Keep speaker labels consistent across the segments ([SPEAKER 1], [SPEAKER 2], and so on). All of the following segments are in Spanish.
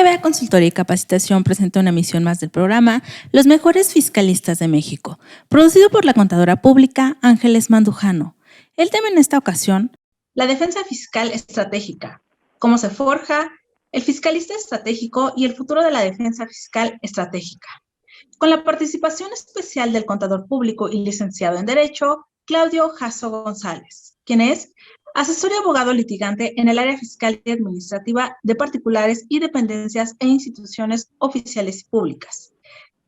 [SPEAKER 1] GBA Consultoría y Capacitación presenta una emisión más del programa Los Mejores Fiscalistas de México, producido por la contadora pública Ángeles Mandujano. El tema en esta ocasión: la defensa fiscal estratégica, cómo se forja el fiscalista estratégico y el futuro de la defensa fiscal estratégica. Con la participación especial del contador público y licenciado en Derecho, Claudio Jasso González, quien es asesor y abogado litigante en el área fiscal y administrativa de particulares y dependencias e instituciones oficiales y públicas.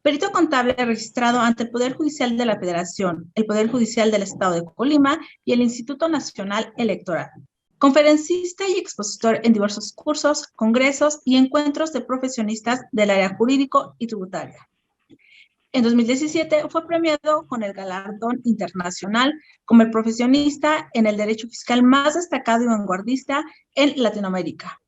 [SPEAKER 1] Perito contable registrado ante el Poder Judicial de la Federación, el Poder Judicial del Estado de Colima y el Instituto Nacional Electoral. Conferencista y expositor en diversos cursos, congresos y encuentros de profesionistas del área jurídico y tributaria. En 2017 fue premiado con el galardón internacional como el profesionista en el derecho fiscal más destacado y vanguardista en Latinoamérica.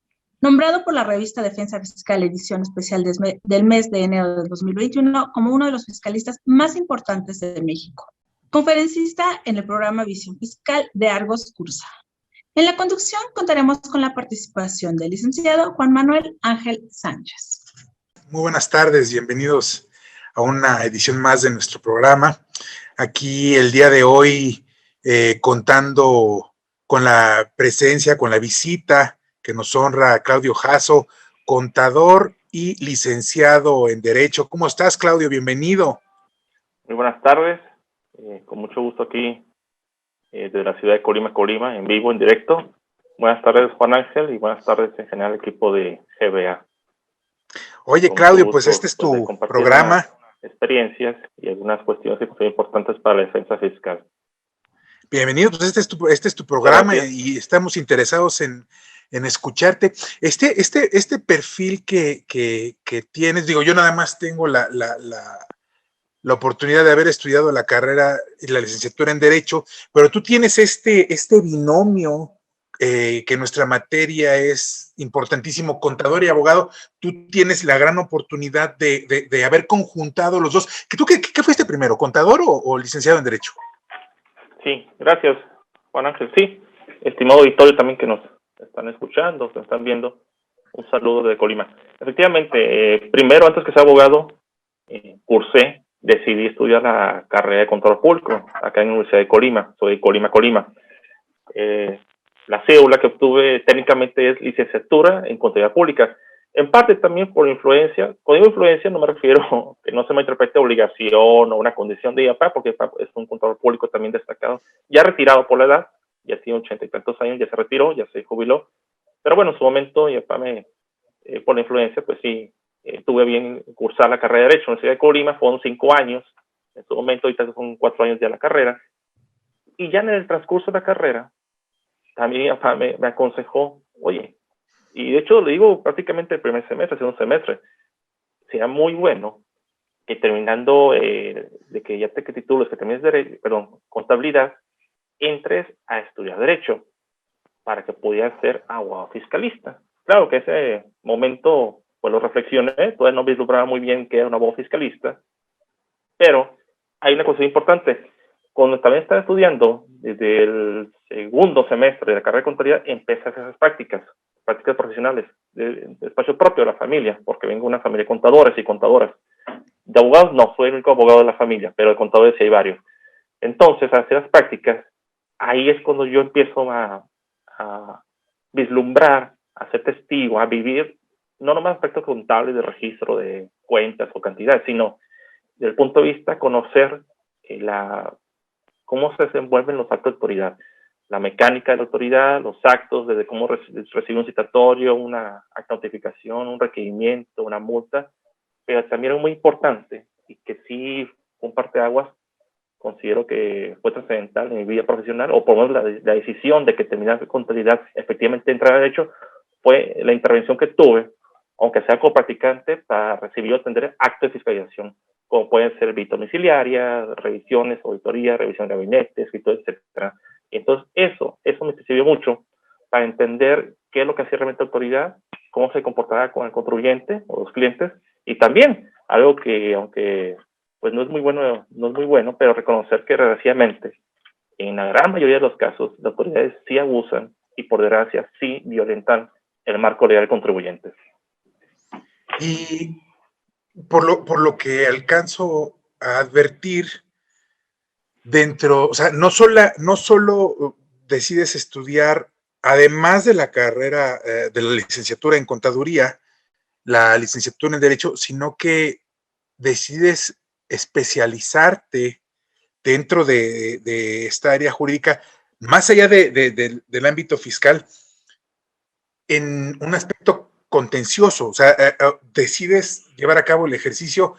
[SPEAKER 1] Nombrado por la revista Defensa Fiscal edición especial del mes de enero de 2021 como uno de los fiscalistas más importantes de México. Conferencista en el programa Visión Fiscal de Argos Cursa. En la conducción contaremos con la participación del licenciado Juan Manuel Ángel Sánchez.
[SPEAKER 2] Muy buenas tardes, bienvenidos a una edición más de nuestro programa. Aquí el día de hoy contando con la presencia, con la visita que nos honra Claudio Jasso, contador y licenciado en Derecho. ¿Cómo estás, Claudio? Bienvenido.
[SPEAKER 3] Muy buenas tardes, con mucho gusto aquí desde la ciudad de Colima, en vivo, en directo. Buenas tardes, Juan Ángel, y buenas tardes en general al equipo de GBA.
[SPEAKER 2] Oye,
[SPEAKER 3] Con
[SPEAKER 2] Claudio,
[SPEAKER 3] gusto,
[SPEAKER 2] pues este es tu programa.
[SPEAKER 3] Experiencias y algunas cuestiones que son importantes para la defensa fiscal.
[SPEAKER 2] Bienvenido, pues este es tu programa y estamos interesados en escucharte. Este perfil que tienes, digo, yo nada más tengo la oportunidad de haber estudiado la carrera y la licenciatura en Derecho, pero tú tienes este binomio que nuestra materia es importantísimo, contador y abogado. Tú tienes la gran oportunidad de haber conjuntado los dos. ¿Qué fuiste primero, contador o licenciado en Derecho?
[SPEAKER 3] Sí, gracias, Juan Ángel. Sí, estimado auditorio también que nos están escuchando, que nos están viendo, un saludo de Colima. Efectivamente, primero, antes que ser abogado, decidí estudiar la carrera de Contador Público acá en la Universidad de Colima. Soy de Colima. La cédula que obtuve técnicamente es licenciatura en Contabilidad Pública. En parte también por influencia. Cuando digo influencia no me refiero que no se me interprete obligación o una condición de IAPA, porque IAPA es un contador público también destacado, ya retirado por la edad, ya tiene 80 y tantos años, ya se retiró, ya se jubiló. Pero bueno, en su momento IAPA por la influencia, pues sí, tuve bien cursar la carrera de Derecho en la Universidad de Colima, fueron 5 años, en su momento ahorita son 4 años ya la carrera, y ya en el transcurso de la carrera, también IAPA me aconsejó, oye, y de hecho lo digo prácticamente el primer semestre, segundo semestre, sería muy bueno que terminando de que ya te titules, que termines contabilidad, entres a estudiar Derecho, para que pudieras ser abogado fiscalista. Claro que ese momento, pues lo reflexioné, todavía no vislumbraba muy bien que era un abogado fiscalista, pero hay una cosa importante. Cuando también estaba estudiando, desde el segundo semestre de la carrera de contabilidad, empecé a hacer esas prácticas profesionales, de despacho propio de la familia, porque vengo de una familia de contadores y contadoras. De abogados no, soy el único abogado de la familia, pero de contadores sí hay varios. Entonces, al hacer las prácticas, ahí es cuando yo empiezo a vislumbrar, a ser testigo, a vivir, no nomás aspectos contables de registro de cuentas o cantidades, sino desde el punto de vista conocer cómo se desenvuelven los actos de autoridad, la mecánica de la autoridad, los actos, desde cómo recibe un citatorio, una acta de notificación, un requerimiento, una multa, pero también es muy importante y que sí comparte aguas, considero que fue trascendental en mi vida profesional, o por lo menos la decisión de que terminar contabilidad efectivamente entrar a Derecho, fue la intervención que tuve, aunque sea como practicante, para recibir o atender actos de fiscalización, como pueden ser visita domiciliaria, revisiones, auditoría, revisión de gabinete, escritura, etcétera. Entonces, eso me sirvió mucho para entender qué es lo que hacía realmente la autoridad, cómo se comportaba con el contribuyente o los clientes, y también algo que, aunque pues no es muy bueno, pero reconocer que desgraciadamente, en la gran mayoría de los casos, las autoridades sí abusan y por desgracia sí violentan el marco legal del contribuyente.
[SPEAKER 2] Y por lo que alcanzo a advertir, o sea, no solo decides estudiar, además de la carrera de la licenciatura en contaduría, la licenciatura en Derecho, sino que decides especializarte dentro de esta área jurídica, más allá del ámbito fiscal, en un aspecto contencioso. O sea, decides llevar a cabo el ejercicio,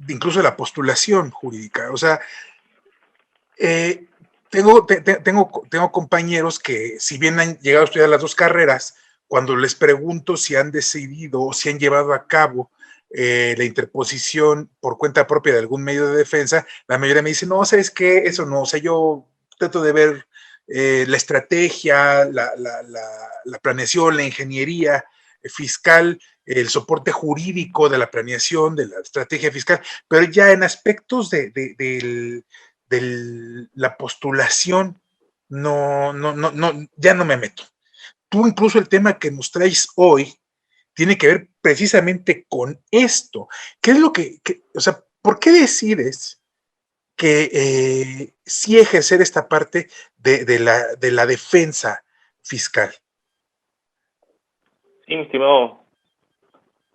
[SPEAKER 2] incluso de la postulación jurídica. O sea, eh, tengo compañeros que, si bien han llegado a estudiar las dos carreras, cuando les pregunto si han decidido o si han llevado a cabo la interposición por cuenta propia de algún medio de defensa, la mayoría me dice, no, ¿sabes qué? Eso no, o sea, yo trato de ver la estrategia, la planeación, la ingeniería fiscal, el soporte jurídico de la planeación, de la estrategia fiscal, pero ya en aspectos de la postulación, ya no me meto. Tú incluso el tema que nos traes hoy tiene que ver precisamente con esto. ¿Qué es lo o sea, por qué decides que sí ejercer esta parte de la defensa fiscal?
[SPEAKER 3] Sí, mi estimado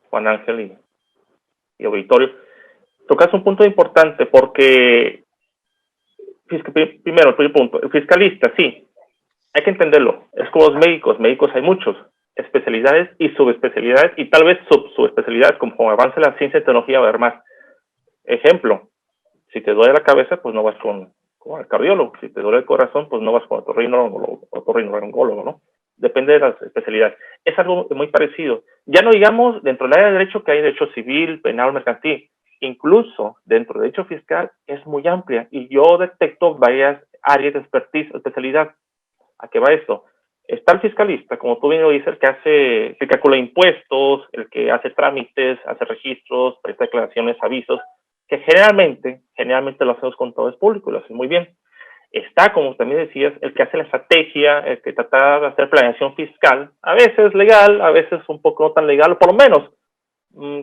[SPEAKER 3] Juan Ángel y auditorio, tocas un punto importante porque, primero, el primer punto, el fiscalista, sí, hay que entenderlo, es como los médicos hay muchos, especialidades y subespecialidades, y tal vez subespecialidades, como avance la ciencia y tecnología va a haber más. Ejemplo, si te duele la cabeza, pues no vas con el cardiólogo, si te duele el corazón, pues no vas con el otorrinolaringólogo, ¿no? Depende de las especialidades. Es algo muy parecido. Ya no digamos dentro del área de derecho que hay derecho civil, penal, mercantil. Incluso dentro del derecho fiscal es muy amplia y yo detecto varias áreas de expertise, especialidad. ¿A qué va esto? Está el fiscalista, como tú bien lo dices, que calcula impuestos, el que hace trámites, hace registros, presta declaraciones, avisos, que generalmente lo hacemos con todo es público y lo hace muy bien. Está, como también decías, el que hace la estrategia, el que trata de hacer planeación fiscal, a veces legal, a veces un poco no tan legal, o por lo menos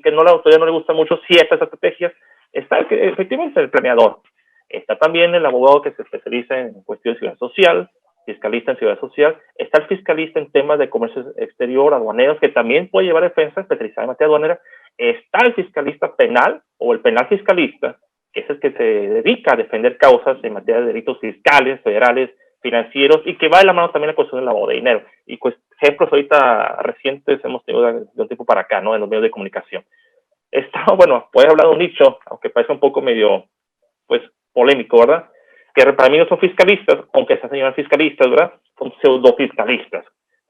[SPEAKER 3] que no la autoridad no le gusta mucho ciertas estrategias. Está efectivamente el planeador. Está también el abogado que se especializa en cuestiones de seguridad social, fiscalista en seguridad social. Está el fiscalista en temas de comercio exterior, aduaneros, que también puede llevar defensa especializada en materia aduanera. Está el fiscalista penal o el penal fiscalista, que es el que se dedica a defender causas en materia de delitos fiscales, federales, financieros, y que va de la mano también la cuestión del lavado de dinero. Y pues ejemplos ahorita recientes hemos tenido de un tiempo para acá, ¿no? En los medios de comunicación. Bueno, puede hablar de un nicho, aunque parece un poco medio, pues, polémico, ¿verdad? Que para mí no son fiscalistas, aunque se señalan fiscalistas, ¿verdad? Son pseudofiscalistas.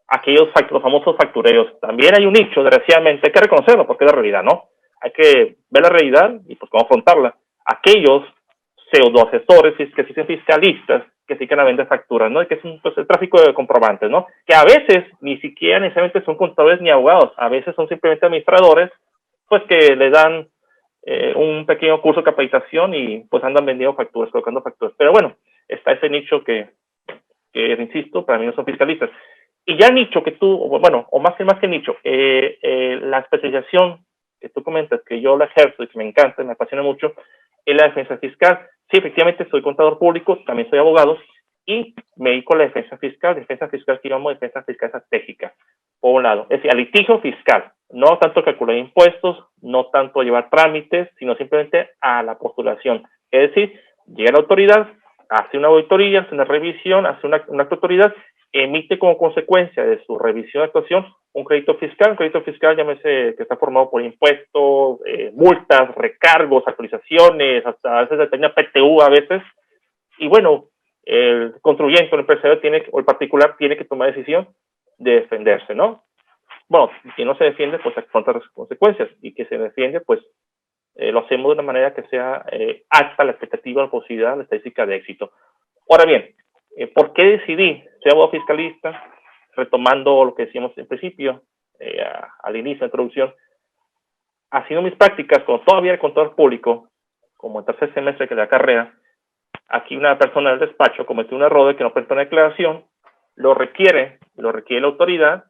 [SPEAKER 3] Aquellos los famosos factureros. También hay un nicho, desgraciadamente, hay que reconocerlo porque es la realidad, ¿no? Hay que ver la realidad y pues cómo afrontarla. Aquellos pseudoasesores que se dicen fiscalistas que se dedican a vender facturas, ¿no? Y que es pues, el tráfico de comprobantes, ¿no? Que a veces ni siquiera necesariamente son contadores ni abogados, a veces son simplemente administradores, pues que le dan un pequeño curso de capacitación y pues andan vendiendo facturas, colocando facturas. Pero bueno, está ese nicho que insisto, para mí no son fiscalistas. Y ya el nicho que tú, bueno, o más que nicho, la especialización que tú comentas, que yo la ejerzo y que me encanta, me apasiona mucho, es la defensa fiscal. Sí, efectivamente, soy contador público, también soy abogado, y me dedico a la defensa fiscal que llamamos defensa fiscal estratégica, por un lado. Es decir, al litigio fiscal, no tanto calcular impuestos, no tanto llevar trámites, sino simplemente a la postulación. Es decir, llega la autoridad, hace una auditoría, hace una revisión, hace una acta de autoridad, emite como consecuencia de su revisión de actuación un crédito fiscal. Un crédito fiscal, llámese, que está formado por impuestos, multas, recargos, actualizaciones, hasta a veces depende de PTU a veces. Y bueno, el contribuyente o el empresario o el particular tiene que tomar decisión de defenderse, ¿no? Bueno, si no se defiende, pues afronta las consecuencias. Y que se defiende, pues lo hacemos de una manera que sea alta la expectativa, la posibilidad, la estadística de éxito. Ahora bien, ¿por qué decidí ser abogado fiscalista? Retomando lo que decíamos en principio, al inicio de la introducción, haciendo mis prácticas, cuando todavía era contador público, como el tercer semestre de la carrera, aquí una persona del despacho cometió un error de que no presentó una declaración, lo requiere la autoridad,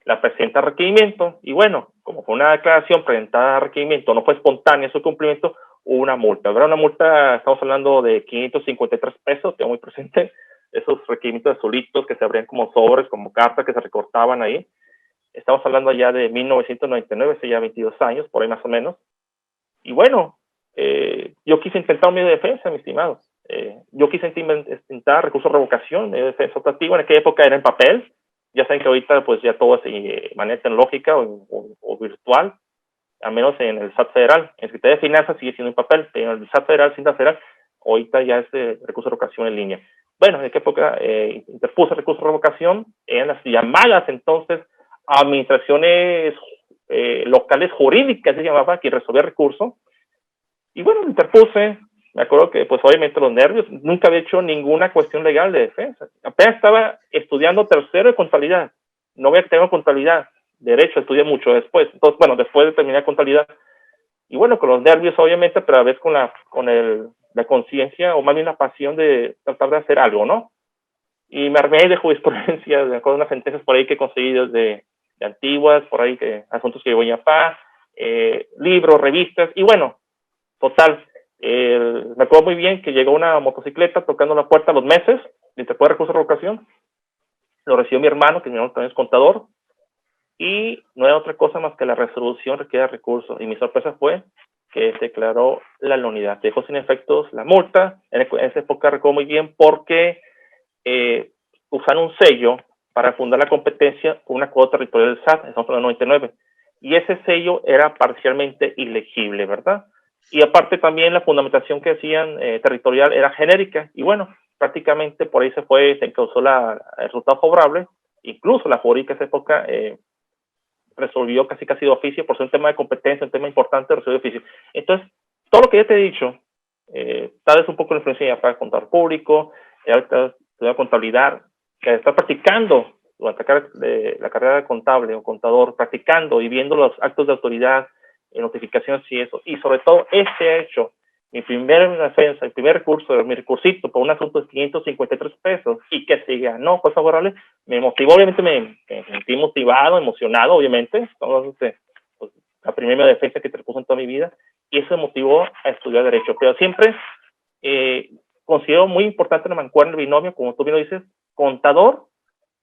[SPEAKER 3] la presenta a requerimiento, y bueno, como fue una declaración presentada a requerimiento, no fue espontánea su cumplimiento, hubo una multa, ¿verdad? Una multa, estamos hablando de 553 pesos, tengo muy presente, esos requerimientos azulitos que se abrían como sobres, como cartas que se recortaban ahí. Estamos hablando ya de 1999, hace ya 22 años, por ahí más o menos. Y bueno, yo quise intentar un medio de defensa, mi estimado. Yo quise intentar recurso de revocación, medio de defensa optativo. En aquella época era en papel. Ya saben que ahorita pues ya todo es de manera tecnológica o virtual, al menos en el SAT federal. En Secretaría de Finanzas sigue siendo en papel, pero en el SAT federal, Cinta federal, ahorita ya es recurso de revocación en línea. Bueno, en aquella época interpuse recurso de revocación en las llamadas entonces administraciones locales jurídicas, se llamaba, que resolvía recurso. Y bueno, interpuse. Me acuerdo que, pues obviamente los nervios, nunca había hecho ninguna cuestión legal de defensa. Apenas estaba estudiando tercero de contabilidad. No había tenido contabilidad. Derecho estudié mucho después. Entonces, bueno, después de terminar contabilidad. Y bueno, con los nervios, obviamente, pero a la vez con la conciencia, o más bien la pasión de tratar de hacer algo, ¿no? Y me armé de jurisprudencia, de acuerdo a unas sentencias por ahí que he conseguido de antiguas, por ahí que asuntos que llevo ya libros, revistas, y bueno, total, me acuerdo muy bien que llegó una motocicleta tocando la puerta a los meses, y te puede recurso de revocación, lo recibió mi hermano, que mi hermano también es contador, y no era otra cosa más que la resolución requiere recurso, y mi sorpresa fue que se declaró la nulidad, dejó sin efectos la multa. En esa época recuerdo muy bien porque usaron un sello para fundar la competencia con una cuota territorial del SAT, estamos hablando de 99, y ese sello era parcialmente ilegible, ¿verdad? Y aparte también la fundamentación que hacían territorial era genérica, y bueno, prácticamente por ahí se encausó el resultado favorable. Incluso la jurídica en esa época resolvió casi de oficio, por ser un tema de competencia, un tema importante, resolvió de oficio. Entonces, todo lo que ya te he dicho, tal vez un poco la influencia ya para el contador público, ahorita estudiar contabilidad, que está practicando durante la carrera de contable o contador, practicando y viendo los actos de autoridad, notificaciones y eso, y sobre todo este hecho, mi primera defensa, el primer recurso, mi recursito por un asunto de 553 pesos y que se ganó, fue favorable, me motivó, obviamente me sentí motivado, emocionado, obviamente, entonces, pues, la primera defensa que te puse en toda mi vida, y eso me motivó a estudiar Derecho, pero siempre considero muy importante la mancuerna, el binomio, como tú bien lo dices, contador,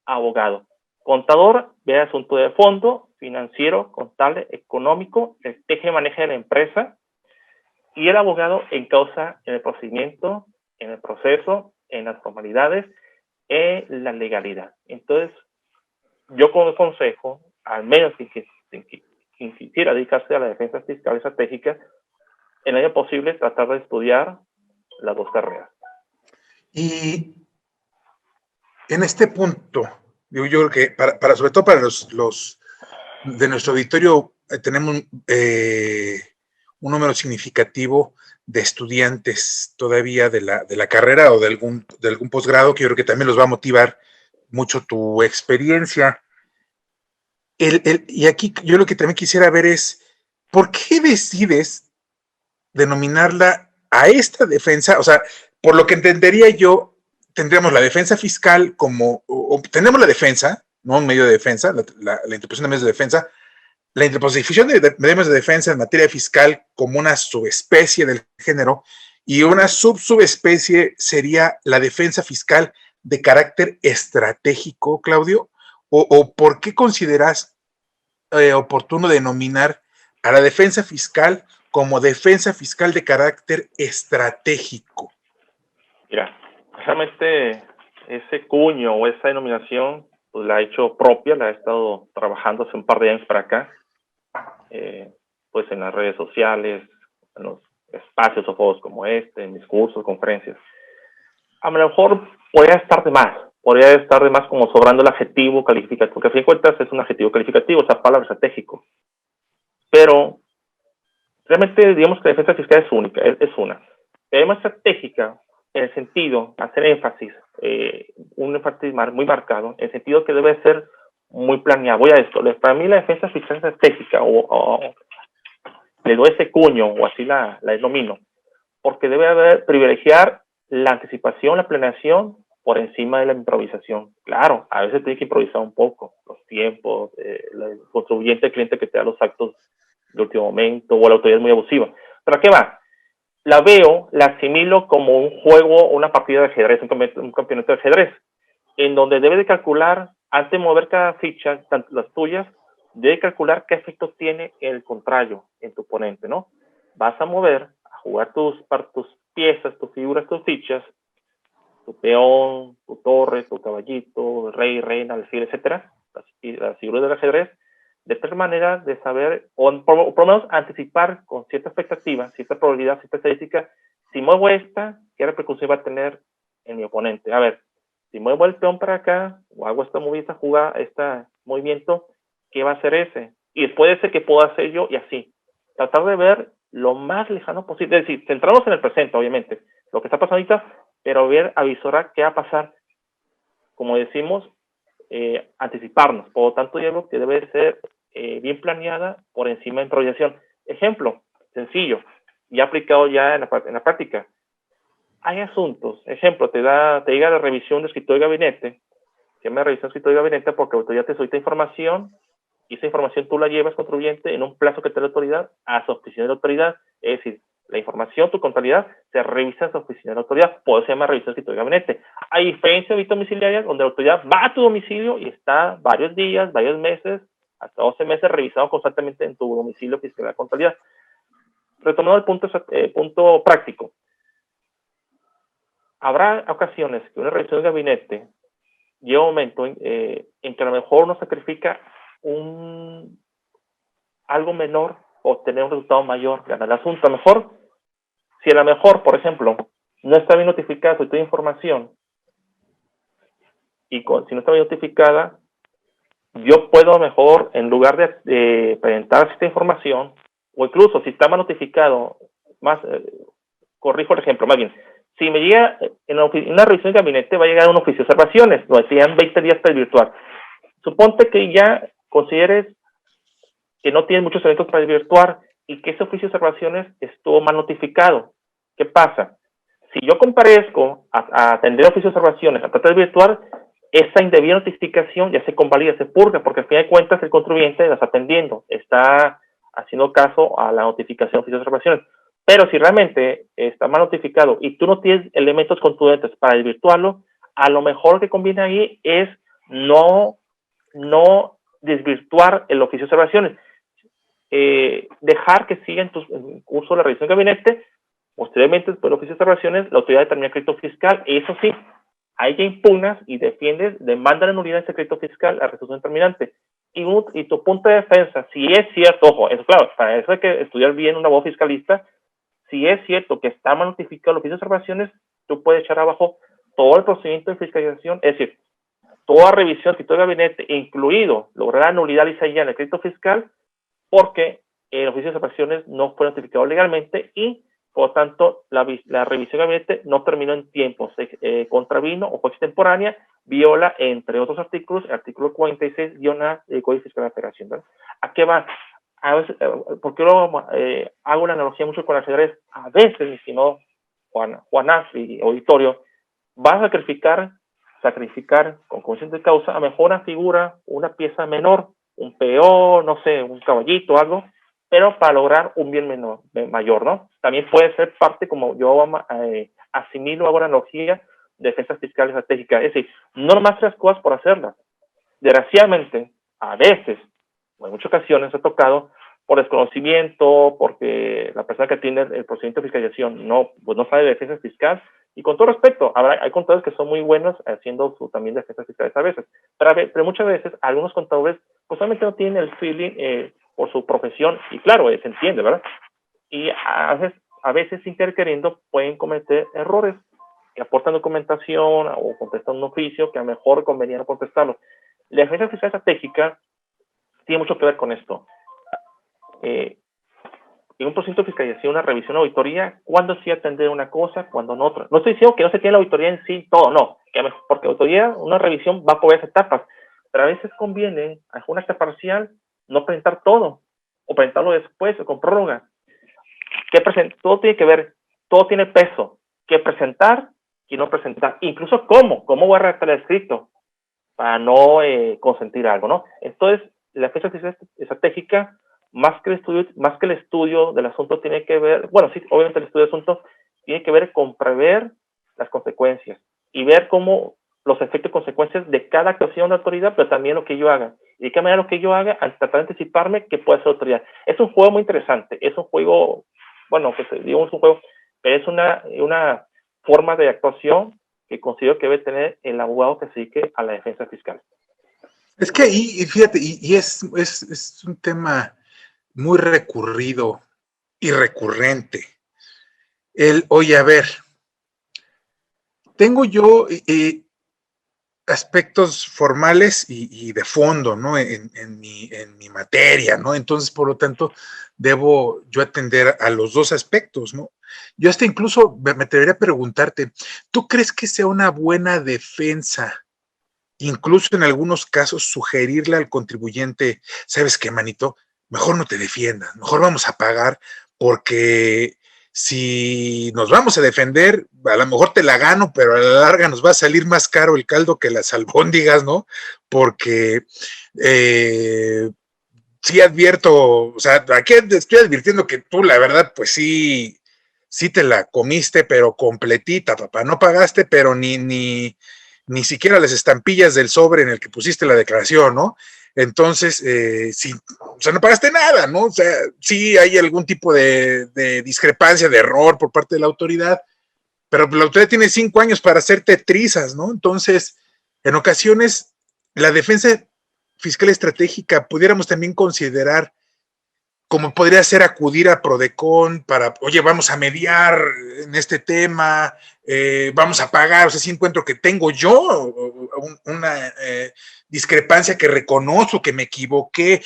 [SPEAKER 3] abogado. Contador ve asunto de fondo, financiero, contable, económico, el teje y maneja de la empresa, y el abogado encausa en el procedimiento, en el proceso, en las formalidades, en la legalidad. Entonces, yo como consejo, al menos quien quisiera dedicarse a la defensa fiscal estratégica, en la medida posible tratar de estudiar las dos carreras.
[SPEAKER 2] Y en este punto, yo creo que sobre todo para los de nuestro auditorio, tenemos un número significativo de estudiantes todavía de la carrera o de algún posgrado, que yo creo que también los va a motivar mucho tu experiencia. Y aquí yo lo que también quisiera ver es, ¿por qué decides denominarla a esta defensa? O sea, por lo que entendería yo, tendríamos la defensa fiscal o tenemos la defensa, ¿no? Un medio de defensa, la interposición de medios de defensa, la interposición de medios de defensa en materia fiscal como una subespecie del género, y una subespecie sería la defensa fiscal de carácter estratégico, Claudio, o ¿por qué consideras oportuno denominar a la defensa fiscal como defensa fiscal de carácter estratégico?
[SPEAKER 3] Mira, realmente ese cuño o esa denominación pues la he hecho propia, la he estado trabajando hace un par de años para acá, pues en las redes sociales, en los espacios o foros como este, en mis cursos, conferencias. A lo mejor podría estar de más como sobrando el adjetivo calificativo, porque a fin de cuentas es un adjetivo calificativo, o sea, palabra estratégico. Pero realmente digamos que la defensa fiscal es única, es una. La defensa estratégica, en el sentido, hacer énfasis, un énfasis muy marcado, en el sentido que debe ser muy planeado. Voy a esto, para mí la defensa fiscal estratégica, o le doy ese cuño, o así la denomino, porque debe privilegiar la anticipación, la planeación, por encima de la improvisación. Claro, a veces tienes que improvisar un poco, los tiempos, el contribuyente, el cliente que te da los actos de último momento, o la autoridad es muy abusiva. ¿Pero a qué va? La veo, la asimilo como un juego, una partida de ajedrez, un campeonato de ajedrez, en donde debes de calcular, antes de mover cada ficha, tanto las tuyas, debes calcular qué efecto tiene el contrario en tu oponente, ¿no? Vas a mover, a jugar tus piezas, tus figuras, tus fichas, tu peón, tu torre, tu caballito, rey, reina, alfil, etcétera, las figuras del ajedrez, de tal manera de saber, o por lo menos anticipar con cierta expectativa, cierta probabilidad, cierta estadística, si muevo esta, ¿qué repercusión va a tener en mi oponente? A ver, si muevo el peón para acá, o hago esta movida, este movimiento, ¿qué va a hacer ese? Y después ese, ¿qué puedo hacer yo? Y así. Tratar de ver lo más lejano posible, es decir, centrarnos en el presente, obviamente, lo que está pasando ahorita, pero ver, avisorar qué va a pasar, como decimos, anticiparnos. Por lo tanto, yo creo que debe ser bien planeada por encima de improvisación. Ejemplo, sencillo, ya aplicado ya en la práctica. Hay asuntos, ejemplo, te llega la revisión de escritorio de gabinete, se llama revisión de escritorio de gabinete porque la autoridad te solicita información y esa información tú la llevas, contribuyente, en un plazo que te da la autoridad a su oficina de la autoridad. Es decir, la información, tu contabilidad, se revisa en su oficina de la autoridad. Por eso se llama revisión de escritorio de gabinete. Hay diferencia de visita domiciliaria donde la autoridad va a tu domicilio y está varios días, varios meses, hasta 12 meses revisado constantemente en tu domicilio fiscal de la contabilidad. Retomando el punto práctico. Habrá ocasiones que una revisión de gabinete llega un momento en que a lo mejor uno sacrifica algo menor o tener un resultado mayor, gana el asunto. A lo mejor, si a lo mejor, por ejemplo, no está bien notificada tu información y si no está bien notificada, yo puedo mejor, en lugar de presentar esta información, o incluso si está mal notificado, corrijo el ejemplo, más bien, si me llega en una revisión de gabinete, va a llegar un oficio de observaciones, donde se llegan 20 días para virtuar. Suponte que ya consideres que no tienes muchos eventos para virtuar y que ese oficio de observaciones estuvo mal notificado. ¿Qué pasa? Si yo comparezco a atender oficio de observaciones, a tratar de virtuar, esa indebida notificación ya se convalida, se purga, porque al fin de cuentas el contribuyente la está atendiendo, está haciendo caso a la notificación de oficio de observaciones. Pero si realmente está mal notificado y tú no tienes elementos contundentes para desvirtuarlo, a lo mejor que conviene ahí es no desvirtuar el oficio de observaciones. Dejar que siga en curso la revisión de gabinete, posteriormente después del oficio de observaciones, la autoridad determina crédito fiscal, eso sí, ahí ya impugnas y defiendes, demanda la nulidad de ese crédito fiscal a resolución determinante. Y tu punto de defensa, si es cierto, ojo, eso claro, para eso hay que estudiar bien un abogado fiscalista, si es cierto que está mal notificado el oficio de observaciones, tú puedes echar abajo todo el procedimiento de fiscalización, es decir, toda revisión de gabinete, incluido lograr la nulidad lisa y ya en el crédito fiscal, porque el oficio de observaciones no fue notificado legalmente y, por lo tanto, la revisión de gabinete no terminó en tiempo, se contravino o fue extemporánea, viola, entre otros artículos, el artículo 46-A del Código Fiscal de la Federación, ¿verdad? ¿A qué va? A veces, porque luego hago una analogía mucho con el ajedrez, a veces, mi estimado Juan y auditorio, va a sacrificar con conciencia de causa a mejor una figura, una pieza menor, un peón, no sé, un caballito, algo, pero para lograr un bien mayor, ¿no? También puede ser parte, como yo asimilo, hago una analogía, de defensa fiscal estratégica. Es decir, no nomás hacer las cosas por hacerlas. Desgraciadamente, a veces, o en muchas ocasiones, ha tocado por desconocimiento, porque la persona que tiene el procedimiento de fiscalización no sabe de defensa fiscal, y con todo respeto, hay contadores que son muy buenos haciendo también defensas fiscales a veces, pero muchas veces algunos contadores pues solamente no tienen el feeling por su profesión, y claro, se entiende, ¿verdad? Y a veces sin querer queriendo pueden cometer errores que aportan documentación o contestan un oficio que a lo mejor convenía no contestarlo. La defensa fiscal estratégica tiene mucho que ver con esto. En un procedimiento de fiscalización, una revisión o auditoría, ¿cuándo sí atender una cosa, cuándo no otra? No estoy diciendo que no se tiene la auditoría en sí, todo, no. Porque auditoría, una revisión va por esas etapas. Pero a veces conviene, a una acta parcial, no presentar todo, o presentarlo después, o con prórroga. Todo tiene que ver, todo tiene peso. ¿Qué presentar quiero presentar, incluso cómo voy a redactar el escrito para no consentir algo, ¿no? Entonces, la defensa estratégica, más que el estudio del asunto, tiene que ver, bueno, sí, obviamente el estudio del asunto tiene que ver con prever las consecuencias y ver cómo los efectos y consecuencias de cada actuación de autoridad, pero también lo que yo haga. Y de qué manera lo que yo haga, al tratar de anticiparme que puede ser autoridad. Es un juego muy interesante, es un juego, bueno, que digo es un juego, pero es una forma de actuación que considero que debe tener el abogado que se dedique a la defensa fiscal.
[SPEAKER 2] Es que ahí, fíjate, y es un tema muy recurrido y recurrente. Oye, a ver, tengo yo aspectos formales y de fondo, ¿no? En mi materia, ¿no? Entonces, por lo tanto, debo yo atender a los dos aspectos, ¿no? Yo hasta incluso me atrevería a preguntarte, ¿tú crees que sea una buena defensa, incluso en algunos casos, sugerirle al contribuyente, ¿sabes qué, manito? Mejor no te defiendas, mejor vamos a pagar, porque si nos vamos a defender, a lo mejor te la gano, pero a la larga nos va a salir más caro el caldo que las albóndigas, ¿no? Porque sí advierto, o sea, aquí estoy advirtiendo que tú, la verdad, pues sí te la comiste, pero completita, papá. No pagaste, pero ni siquiera las estampillas del sobre en el que pusiste la declaración, ¿no? Entonces, sí, o sea, no pagaste nada, ¿no? O sea, sí hay algún tipo de discrepancia, de error por parte de la autoridad, pero la autoridad tiene 5 años para hacerte trizas, ¿no? Entonces, en ocasiones, la defensa fiscal estratégica pudiéramos también considerar como podría ser acudir a Prodecon para, oye, vamos a mediar en este tema, vamos a pagar, o sea, si encuentro que tengo yo una discrepancia que reconozco que me equivoqué,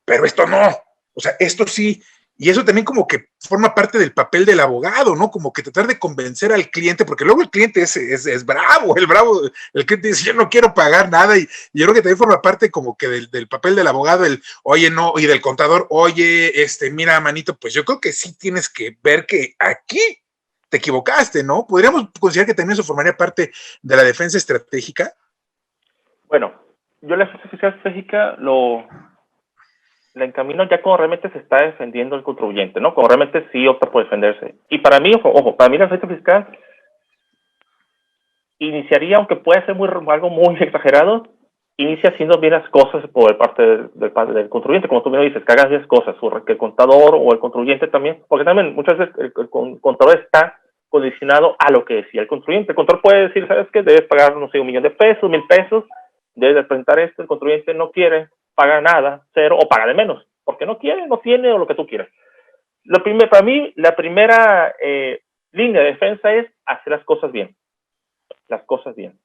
[SPEAKER 2] pero esto no, o sea, esto sí, y eso también como que forma parte del papel del abogado, ¿no? Como que tratar de convencer al cliente, porque luego el cliente es bravo, el cliente dice, yo no quiero pagar nada, y yo creo que también forma parte como que del papel del abogado, oye, no, y del contador, oye, mira, manito, pues yo creo que sí tienes que ver que aquí te equivocaste, ¿no? ¿Podríamos considerar que también eso formaría parte de la defensa estratégica?
[SPEAKER 3] Bueno, yo la defensa fiscal estratégica la encamino ya cuando realmente se está defendiendo el contribuyente, ¿no? Cuando realmente sí opta por defenderse. Y para mí, ojo, para mí la defensa fiscal iniciaría, aunque puede ser algo muy exagerado, inicia haciendo bien las cosas por parte del contribuyente, como tú me dices, que hagas bien las cosas, que el contador o el contribuyente también, porque también muchas veces el contador está condicionado a lo que decía el contribuyente. El contador puede decir, ¿sabes qué? Debes pagar, no sé, $1,000,000, $1,000, debes de presentar esto, el contribuyente no quiere pagar nada, cero, o paga de menos, porque no quiere, no tiene, o lo que tú quieras. Para mí, la primera línea de defensa es hacer las cosas bien. Las cosas bien.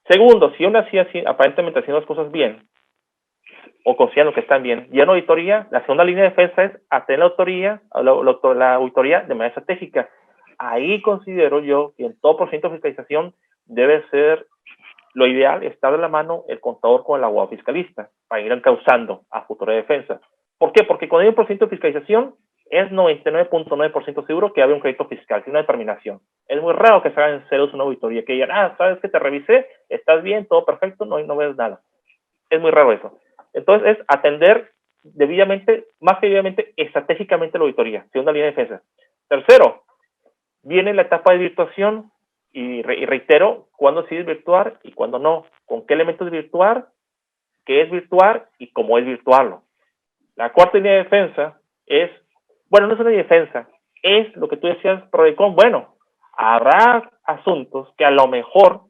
[SPEAKER 3] Segundo, si uno hacía aparentemente haciendo las cosas bien, o considerando que están bien, y en auditoría, la segunda línea de defensa es hacer la auditoría de manera estratégica. Ahí considero yo que en todo procedimiento de fiscalización debe ser lo ideal estar de la mano el contador con el abogado fiscalista para ir encauzando a futura defensa. ¿Por qué? Porque cuando hay un procedimiento de fiscalización es 99.9% seguro que había un crédito fiscal, sin una determinación. Es muy raro que se hagan en ceros una auditoría, que digan, sabes que te revisé, estás bien, todo perfecto, no ves nada. Es muy raro eso. Entonces es atender debidamente, más que debidamente, estratégicamente la auditoría, segunda línea de defensa. Tercero, viene la etapa de virtuación y reitero, cuándo sí desvirtuar y cuándo no, con qué elementos virtuar, qué es virtuar y cómo es virtuarlo. La cuarta línea de defensa es, bueno, no es una defensa, es lo que tú decías, Prodecon. Bueno, habrá asuntos que a lo mejor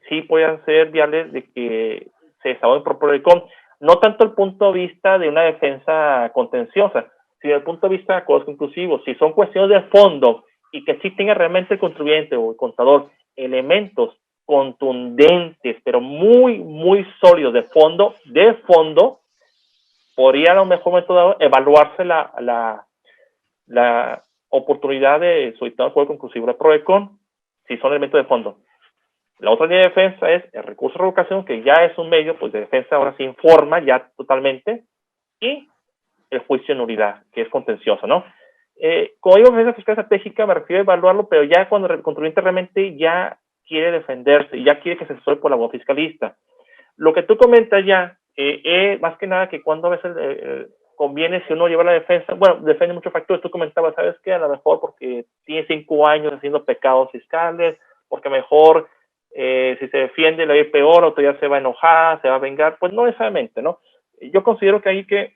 [SPEAKER 3] sí puedan ser viables de que se desahoguen por Prodecon, no tanto el punto de vista de una defensa contenciosa, sino el punto de vista de acuerdos inclusivos. Si son cuestiones de fondo y que sí tenga realmente el contribuyente o el contador elementos contundentes, pero muy, muy sólidos de fondo, podría a lo mejor momento dado evaluarse la oportunidad de solicitar un acuerdo conclusivo de Prodecon si son elementos de fondo. La otra línea de defensa es el recurso de revocación, que ya es un medio pues, de defensa, ahora se informa ya totalmente, y el juicio de nulidad, que es contencioso, ¿no? Como digo, defensa fiscal estratégica me refiero a evaluarlo, pero ya cuando el contribuyente realmente ya quiere defenderse y ya quiere que se asesore por el abogado fiscalista. Lo que tú comentas ya, más que nada que cuando a veces conviene si uno lleva la defensa, bueno, depende de muchos factores. Tú comentabas, ¿sabes qué? A lo mejor porque tiene 5 años haciendo pecados fiscales, porque mejor si se defiende le va a ir peor, la autoridad se va a enojar, se va a vengar. Pues no necesariamente, ¿no? Yo considero que ahí que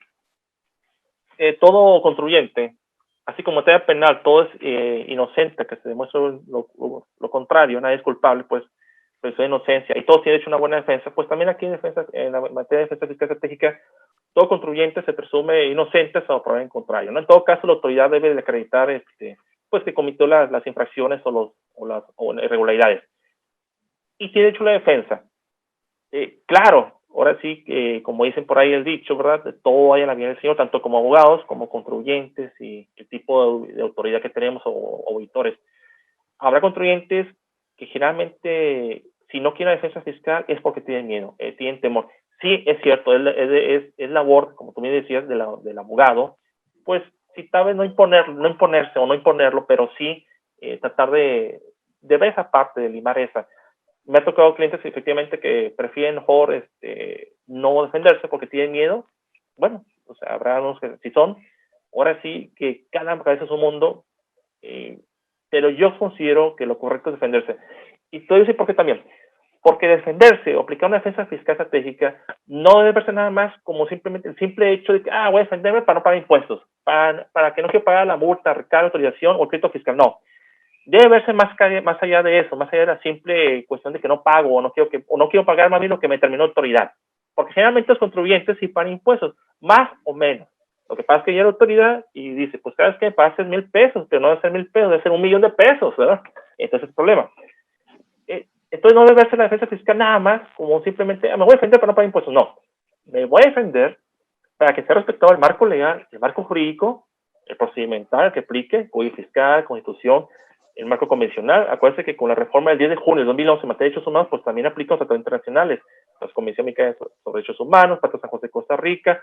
[SPEAKER 3] todo contribuyente, así como en materia penal, todo es inocente, que se demuestre lo contrario, nadie es culpable, pues es inocencia, y todos tienen hecho una buena defensa, pues también aquí en la materia de defensa fiscal estratégica, todo contribuyente se presume inocente salvo probar en contrario, ¿no? En todo caso, la autoridad debe de acreditar pues que cometió las infracciones o las irregularidades. Y tiene hecho la defensa. Claro, ahora sí, como dicen por ahí el dicho, ¿verdad? Todo hay en la vida del Señor, tanto como abogados, como contribuyentes y el tipo de autoridad que tenemos o auditores. Habrá contribuyentes que generalmente, si no quieren defensa fiscal, es porque tienen miedo, tienen temor. Sí, es cierto, es labor, como tú me decías, del abogado, pues si tal vez no imponerse o no imponerlo, pero sí tratar de ver esa parte, de limar esa. Me ha tocado clientes efectivamente que prefieren mejor no defenderse porque tienen miedo. Bueno, o sea, habrá unos que sí son. Ahora sí que cada cabeza es un mundo, pero yo considero que lo correcto es defenderse. Y te voy a decir por qué también. Porque defenderse o aplicar una defensa fiscal estratégica no debe verse nada más como simplemente el simple hecho de que voy a defenderme para no pagar impuestos, para que no quiero pagar la multa, recargo, autorización o el crédito fiscal. No. Debe verse más allá de eso, más allá de la simple cuestión de que no pago o no quiero pagar más bien lo que me terminó autoridad. Porque generalmente los contribuyentes sí pagan impuestos, más o menos. Lo que pasa es que llega la autoridad y dice, pues cada vez que me pagas 1,000 pesos, pero no debe ser 1,000 pesos, debe ser 1,000,000 de pesos, ¿verdad? Entonces es el problema. Entonces no debe verse la defensa fiscal nada más como simplemente, me voy a defender para no pagar impuestos. No, me voy a defender para que sea respetado el marco legal, el marco jurídico, el procedimental que aplique, código fiscal, constitución, el marco convencional. Acuérdense que con la reforma del 10 de junio de 2011 en materia de derechos humanos, pues también aplican los tratados internacionales, las convenciones sobre derechos humanos, Pacto de San José de Costa Rica,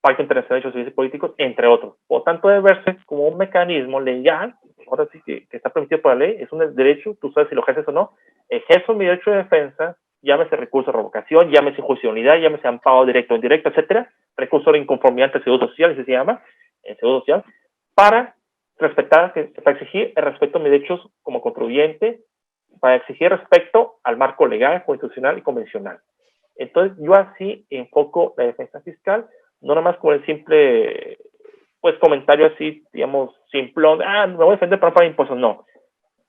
[SPEAKER 3] Pacto Internacional de Derechos Civiles y Políticos, entre otros. Por tanto, debe verse como un mecanismo legal, ahora sí que está permitido por la ley, es un derecho, tú sabes si lo ejerces o no, ejerzo mi derecho de defensa, llámese recurso de revocación, llámese juicio de unidad, llámese amparo directo o indirecto, etcétera, recurso de inconformidad ante el Seguro Social, así se llama, el Seguro Social, para exigir el respeto a mis derechos como contribuyente, para exigir respeto al marco legal, constitucional y convencional. Entonces, yo así enfoco la defensa fiscal, no nada más con el simple, pues, comentario así, digamos, simplón, me voy a defender para no pagar impuestos. No.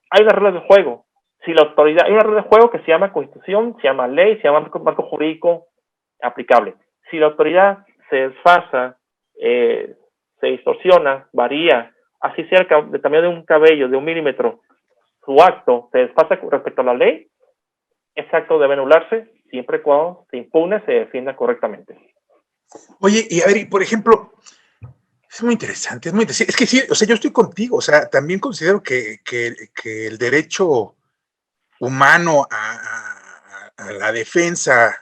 [SPEAKER 3] Hay unas reglas de juego. Si la autoridad, hay una regla de juego que se llama constitución, se llama ley, se llama marco jurídico aplicable. Si la autoridad se desfasa, se distorsiona, varía, así sea el tamaño de un cabello, de 1 milímetro, su acto se desfasa respecto a la ley, ese acto debe anularse siempre y cuando se impugne, se defienda correctamente.
[SPEAKER 2] Oye, y a ver, por ejemplo, es muy interesante, es que sí, o sea, yo estoy contigo, o sea, también considero que el derecho humano a la defensa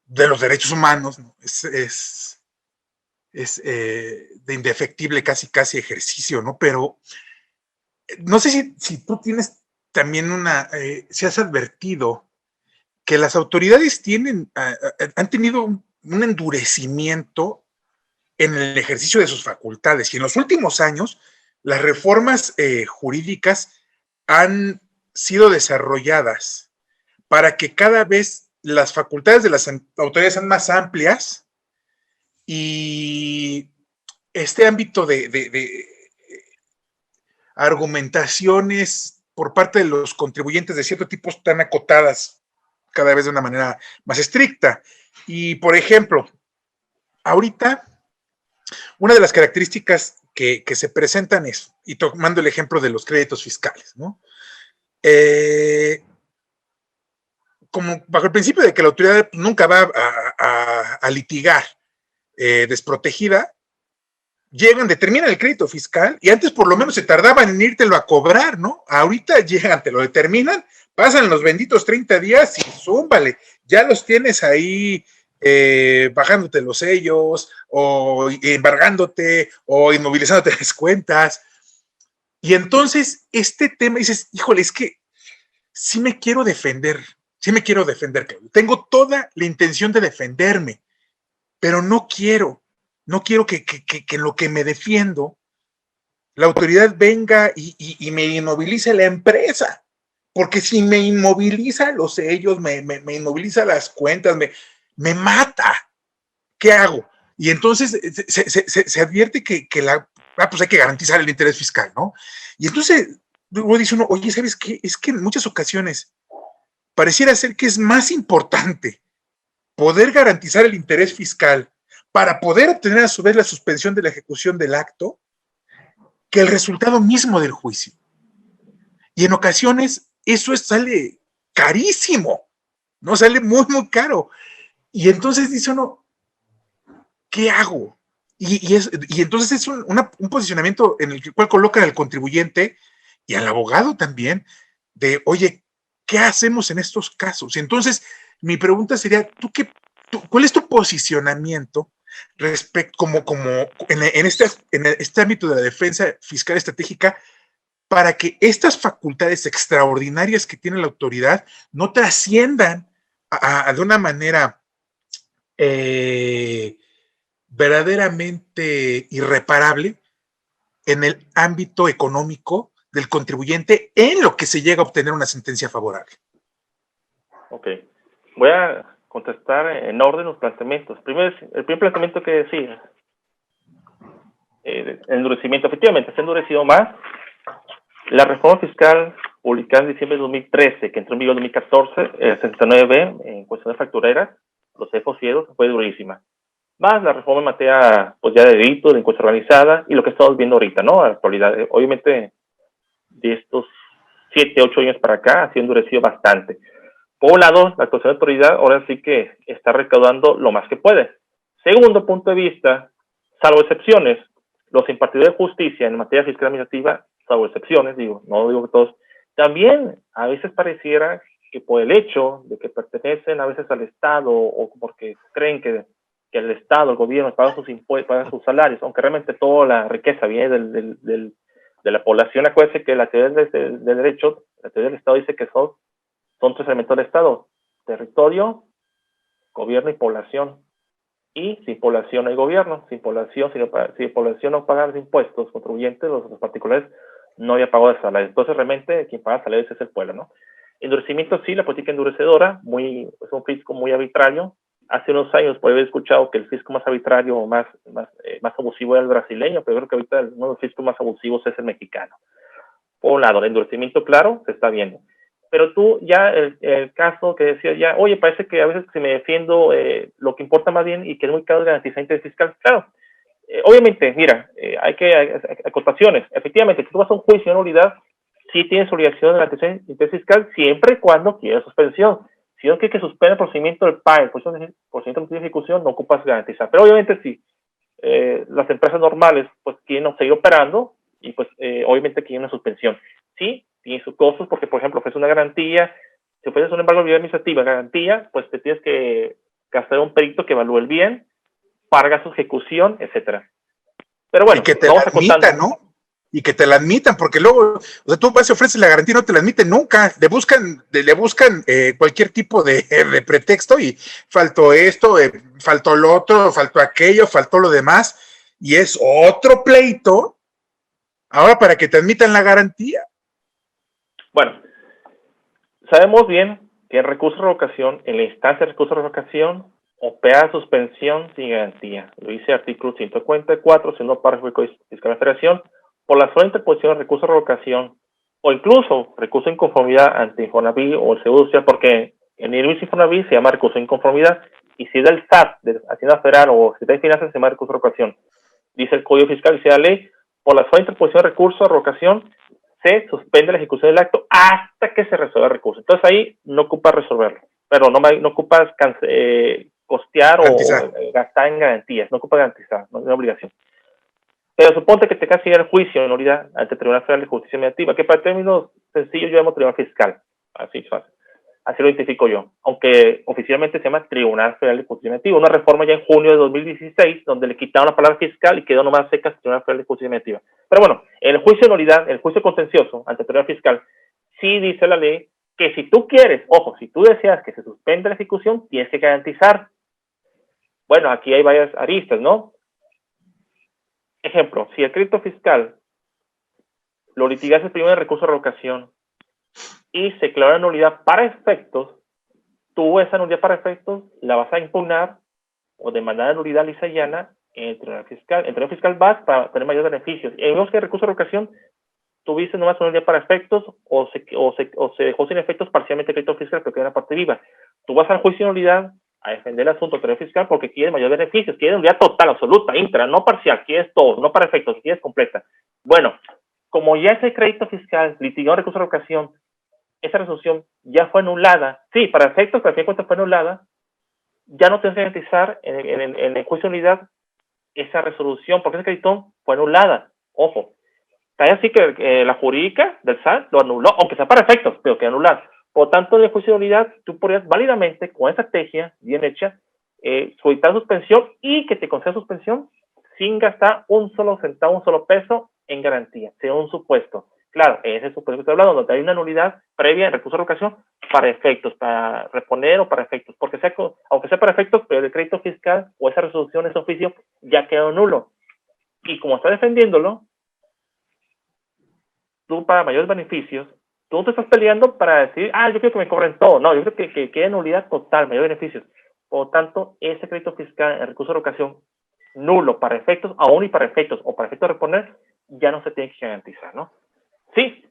[SPEAKER 2] de los derechos humanos, ¿no? es de indefectible casi ejercicio, ¿no? Pero no sé si tú tienes también si has advertido que las autoridades han tenido un endurecimiento en el ejercicio de sus facultades, y en los últimos años las reformas jurídicas han sido desarrolladas para que cada vez las facultades de las autoridades sean más amplias y este ámbito de argumentaciones por parte de los contribuyentes de cierto tipo están acotadas cada vez de una manera más estricta. Y, por ejemplo, ahorita, una de las características que se presentan es, y tomando el ejemplo de los créditos fiscales, ¿no? Como bajo el principio de que la autoridad nunca va a litigar desprotegida, determinan el crédito fiscal, y antes por lo menos se tardaban en írtelo a cobrar, ¿no? Ahorita llegan, te lo determinan, pasan los benditos 30 días y zúmbale, ya los tienes ahí bajándote los sellos, o embargándote, o inmovilizándote las cuentas. Y entonces este tema dices, híjole, es que sí me quiero defender, Claudio. Tengo toda la intención de defenderme, pero no quiero que en lo que me defiendo, la autoridad venga y me inmovilice la empresa. Porque si me inmoviliza los sellos, me inmoviliza las cuentas, me mata. ¿Qué hago? Y entonces se advierte que pues hay que garantizar el interés fiscal, ¿no? Y entonces luego dice uno, oye, ¿sabes qué? Es que en muchas ocasiones pareciera ser que es más importante poder garantizar el interés fiscal para poder obtener a su vez la suspensión de la ejecución del acto que el resultado mismo del juicio. Y en ocasiones eso sale carísimo, ¿no? Sale muy, muy caro. Y entonces dice uno, ¿qué hago? Y entonces es un posicionamiento en el cual colocan al contribuyente y al abogado también de, oye, ¿qué hacemos en estos casos? Y entonces mi pregunta sería, ¿cuál es tu posicionamiento respecto, como en este ámbito de la defensa fiscal estratégica, para que estas facultades extraordinarias que tiene la autoridad no trasciendan de una manera verdaderamente irreparable en el ámbito económico del contribuyente en lo que se llega a obtener una sentencia favorable?
[SPEAKER 3] Ok. Voy a contestar en orden los planteamientos. Primero, el primer planteamiento que decía, el endurecimiento. Efectivamente, se ha endurecido más. La reforma fiscal publicada en diciembre de 2013, que entró en vigor en 2014, el 69B, en cuestiones factureras, los cefos fieros, fue durísima. Más la reforma en materia, pues ya de delito, de delincuencia organizada, y lo que estamos viendo ahorita, ¿no? A la actualidad. Obviamente, de estos 7, 8 años para acá, ha sido endurecido bastante. Por un lado, la actuación de autoridad ahora sí que está recaudando lo más que puede. Segundo punto de vista, salvo excepciones, los impartidores de justicia en materia fiscal administrativa, salvo excepciones, no digo que todos, también a veces pareciera que por el hecho de que pertenecen a veces al Estado o porque creen que el Estado, el gobierno paga sus impuestos, paga sus salarios, aunque realmente toda la riqueza viene de la población. Acuérdense que la teoría del derecho, la teoría del Estado dice que son 3 elementos del Estado: territorio, gobierno y población. Y sin población no hay gobierno. Sin población no paga los impuestos, contribuyentes, los particulares, no había pago de salarios. Entonces, realmente, quien paga salarios es el pueblo, ¿no? Endurecimiento, sí, la política endurecedora, es un fisco muy arbitrario. Hace unos años puede haber escuchado que el fisco más arbitrario o más abusivo era el brasileño, pero creo que ahorita uno de los fiscos más abusivos es el mexicano. Por un lado, el endurecimiento, claro, se está viendo. Pero tú ya, el caso que decías ya, oye, parece que a veces si me defiendo, lo que importa más bien y que es muy caro es garantizar interés fiscal. Claro, obviamente, mira, hay acotaciones. Efectivamente, si tú vas a un juicio en nulidad, sí tienes obligación de garantizar interés fiscal siempre y cuando quieras suspensión. Si no quieres que suspenda el procedimiento del PAE, el procedimiento de ejecución, no ocupas garantizar. Pero obviamente si las empresas normales pues quieren seguir operando y pues obviamente quieren una suspensión. Sí, tiene sus costos porque, por ejemplo, ofrece una garantía. Si ofreces un embargo de administrativa, garantía, pues te tienes que gastar un perito que evalúe el bien, paga su ejecución, etcétera. Pero bueno,
[SPEAKER 2] y que te la admitan, ¿no? Y que te la admitan, porque luego, o sea, tú vas y ofreces la garantía y no te la admiten nunca. Le buscan cualquier tipo de pretexto y faltó esto, faltó lo otro, faltó aquello, faltó lo demás, y es otro pleito ahora para que te admitan la garantía.
[SPEAKER 3] Bueno, sabemos bien que el recurso de revocación, en la instancia de recurso de revocación, opera suspensión sin garantía. Lo dice el artículo 144, segundo párrafo del Código Fiscal de la Federación, por la sola interposición de recurso de revocación o incluso recurso de inconformidad ante Infonavit o el Seguro Social, porque en el mismo Infonavit se llama recurso de inconformidad, y si es del SAT, de Hacienda Federal o Secretaría de Finanzas, se llama recurso de revocación. Dice el Código Fiscal, dice la ley, por la sola interposición de recurso de revocación se suspende la ejecución del acto hasta que se resuelva el recurso. Entonces ahí no ocupa resolverlo, pero no ocupas costear
[SPEAKER 2] Garantizar.
[SPEAKER 3] o gastar en garantías, no ocupa garantizar, no es una obligación. Pero suponte que tengas que ir al juicio en nulidad ante el Tribunal Federal de Justicia Administrativa, que para términos sencillos llamamos Tribunal Fiscal, así fácil. así lo identifico yo, aunque oficialmente se llama Tribunal Federal de Justicia Administrativa, una reforma ya en junio de 2016, donde le quitaron la palabra fiscal y quedó nomás seca Tribunal Federal de Justicia Administrativa. Pero bueno, el juicio de nulidad, el juicio contencioso ante el Tribunal Fiscal, sí dice la ley que si tú quieres, ojo, si tú deseas que se suspenda la ejecución, tienes que garantizar. Bueno, aquí hay varias aristas, ¿no? Ejemplo, si el crédito fiscal lo litigas el primer recurso de revocación y se declara nulidad para efectos, tú esa nulidad para efectos la vas a impugnar o demandar de nulidad lisa y llana en el Tribunal Fiscal. En el Tribunal Fiscal vas para tener mayores beneficios. Y vemos que el recurso de revocación tuviste nomás una nulidad para efectos o se dejó sin efectos parcialmente el crédito fiscal, pero queda una parte viva. Tú vas al juicio de nulidad a defender el asunto del Tribunal Fiscal porque quieres mayores beneficios, quieres nulidad total, absoluta, íntegra, no parcial, quieres todo, no para efectos, quieres completa. Bueno, como ya ese crédito fiscal litigado en recurso de revocación, esa resolución ya fue anulada, sí, para efectos, para fin de cuentas fue anulada, ya no tienes que garantizar en el juicio de nulidad esa resolución, porque ese crédito fue anulada. Ojo, está así que la jurídica del SAT lo anuló, aunque sea para efectos, pero que anular. Por tanto, en el juicio de nulidad, tú podrías válidamente, con esa estrategia bien hecha, solicitar suspensión y que te conceda suspensión sin gastar un solo centavo, un solo peso en garantía, sea un supuesto. Claro, ese supuesto que estoy hablando, donde hay una nulidad previa en recurso de revocación para efectos, para reponer o para efectos, porque aunque sea para efectos, pero el crédito fiscal o esa resolución, ese oficio, ya quedó nulo. Y como está defendiéndolo, tú para mayores beneficios, tú no te estás peleando para decir, yo quiero que me cobren todo. No, yo creo que quede nulidad total, mayores beneficios. Por lo tanto, ese crédito fiscal en recurso de revocación nulo para efectos, aún y para efectos o para efectos de reponer, ya no se tiene que garantizar, ¿no? Sí,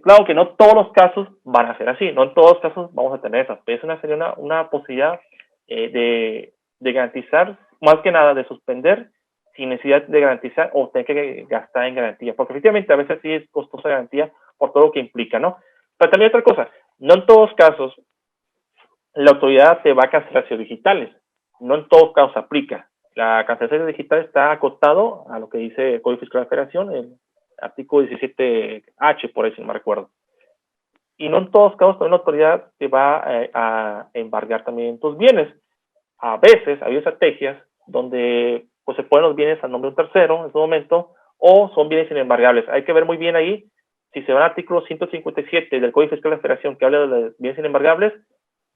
[SPEAKER 3] claro que no todos los casos van a ser así, no en todos los casos vamos a tener eso, pero sería una posibilidad de garantizar, más que nada de suspender sin necesidad de garantizar o tener que gastar en garantía, porque efectivamente a veces sí es costosa la garantía por todo lo que implica, ¿no? Pero también otra cosa, no en todos los casos la autoridad te va a cancelar servicios digitales, no en todos los casos aplica. La cancelación digital está acotado a lo que dice el Código Fiscal de la Federación, el artículo 17H, por ahí si no me recuerdo. Y no en todos los casos también la autoridad te va a embargar también tus bienes. A veces hay estrategias donde pues se ponen los bienes a nombre de un tercero en ese momento, o son bienes inembargables. Hay que ver muy bien ahí, si se va al artículo 157 del Código Fiscal de la Federación que habla de los bienes inembargables,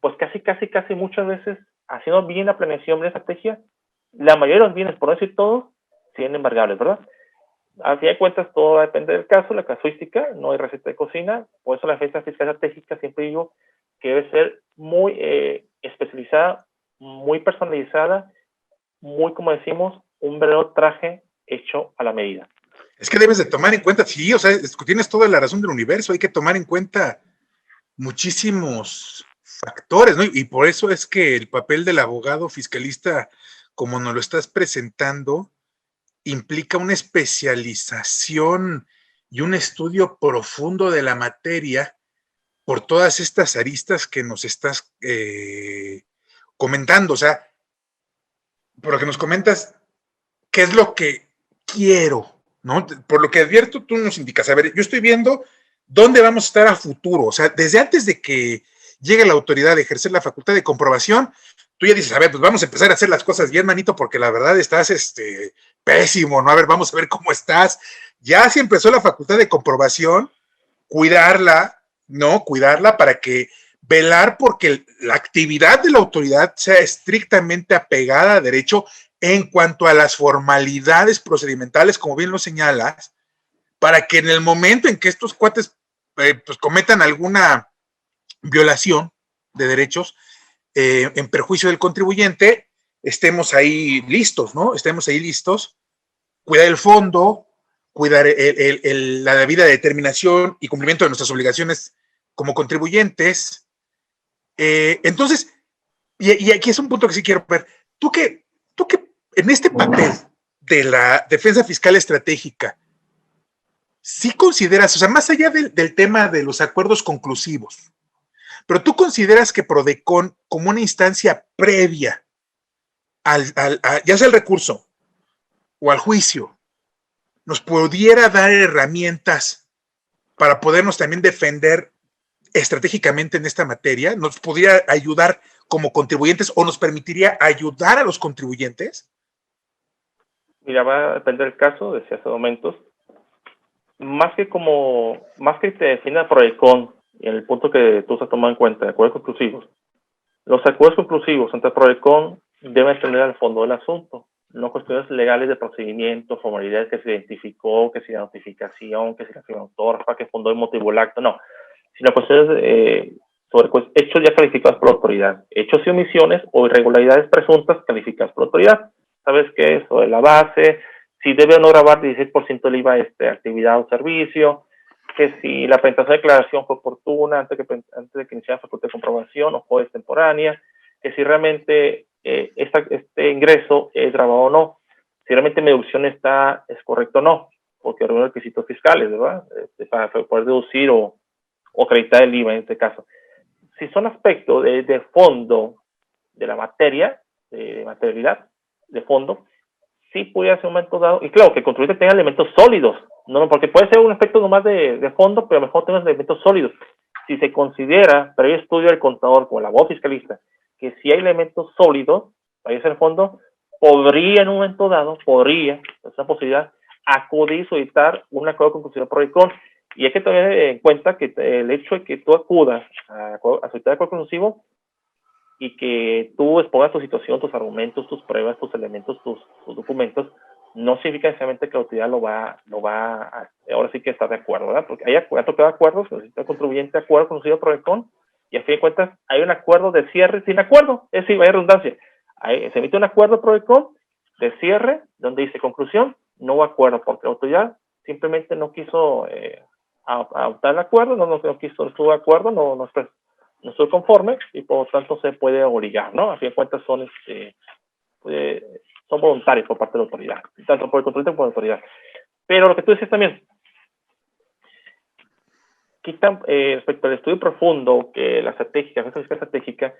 [SPEAKER 3] pues casi muchas veces, haciendo bien la planeación de la estrategia, la mayoría de los bienes, por no decir todos, siguen embargables, ¿verdad? A fin de cuentas, todo va a depender del caso, la casuística, no hay receta de cocina, por eso la defensa fiscal estratégica siempre digo que debe ser muy especializada, muy personalizada, muy, como decimos, un verdadero traje hecho a la medida.
[SPEAKER 2] Es que debes de tomar en cuenta, sí, o sea, tienes toda la razón del universo, hay que tomar en cuenta muchísimos factores, ¿no? Y por eso es que el papel del abogado fiscalista, como nos lo estás presentando, implica una especialización y un estudio profundo de la materia por todas estas aristas que nos estás comentando. O sea, por lo que nos comentas, ¿qué es lo que quiero? ¿No? Por lo que advierto, tú nos indicas, a ver, yo estoy viendo dónde vamos a estar a futuro. O sea, desde antes de que llegue la autoridad a ejercer la facultad de comprobación, tú ya dices, a ver, pues vamos a empezar a hacer las cosas bien, manito, porque la verdad estás pésimo, ¿no? A ver, vamos a ver cómo estás. Ya se empezó la facultad de comprobación, cuidarla, ¿no? Cuidarla para que velar porque la actividad de la autoridad sea estrictamente apegada a derecho en cuanto a las formalidades procedimentales, como bien lo señalas, para que en el momento en que estos cuates pues cometan alguna violación de derechos en perjuicio del contribuyente, estemos ahí listos, ¿no? Estemos ahí listos, cuidar el fondo, cuidar la debida determinación y cumplimiento de nuestras obligaciones como contribuyentes. Entonces, y aquí es un punto que sí quiero ver, tú que en este papel de la defensa fiscal estratégica, sí consideras, o sea, más allá del tema de los acuerdos conclusivos, pero tú consideras que PRODECON, como una instancia previa ya sea al recurso o al juicio, nos pudiera dar herramientas para podernos también defender estratégicamente en esta materia? ¿Nos podría ayudar como contribuyentes o nos permitiría ayudar a los contribuyentes?
[SPEAKER 3] Mira, va a depender del caso, decía hace momentos. Más que te defina PRODECON, en el punto que tú has tomado en cuenta, acuerdos conclusivos, los acuerdos conclusivos entre PRODECON deben tener al fondo del asunto, no cuestiones legales de procedimiento, formalidades que se identificó, que si la notificación, que si la firma autógrafa, que fundó y motivó el acto, no, sino cuestiones sobre hechos ya calificados por la autoridad, hechos y omisiones o irregularidades presuntas calificadas por la autoridad. ¿Sabes qué? Eso de la base, si debe o no grabar 16% del IVA actividad o servicio, que si la presentación de declaración fue oportuna antes de que iniciara la facultad de comprobación o fue extemporánea, que si realmente este ingreso es grabado o no, si realmente mi deducción es correcta o no, porque hay requisitos fiscales, ¿verdad? Para poder deducir o acreditar el IVA en este caso. Si son aspectos de fondo de la materia, de materialidad, de fondo, sí puede ser un momento dado, y claro, que el contribuyente tenga elementos sólidos, no, porque puede ser un aspecto nomás de fondo, pero mejor tener elementos sólidos. Si se considera, previo estudio del contador, como la voz fiscalista, que si hay elementos sólidos, para irse al fondo, podría en un momento dado, esa posibilidad, acudir, solicitar un acuerdo conclusivo por PRODECON. Y hay que tener en cuenta que el hecho de que tú acudas a solicitar acuerdo conclusivo y que tú expongas tu situación, tus argumentos, tus pruebas, tus elementos, tus documentos, no significa necesariamente que la autoridad lo va a ahora sí que estar de acuerdo, ¿verdad? Porque hay tocado acuerdos, necesita el contribuyente acuerdo conocido por PRODECON, y a fin de cuentas hay un acuerdo de cierre sin acuerdo, es decir, vaya redundancia. Se emite un acuerdo PRODECON de cierre, donde dice conclusión, no hubo acuerdo, porque la autoridad simplemente no quiso adoptar el acuerdo, no estuvo de acuerdo, no estoy conforme, y por lo tanto se puede obligar, ¿no? A fin de cuentas son voluntarios por parte de la autoridad, tanto por el contribuyente como por la autoridad. Pero lo que tú dices también, respecto al estudio profundo, que la estratégica,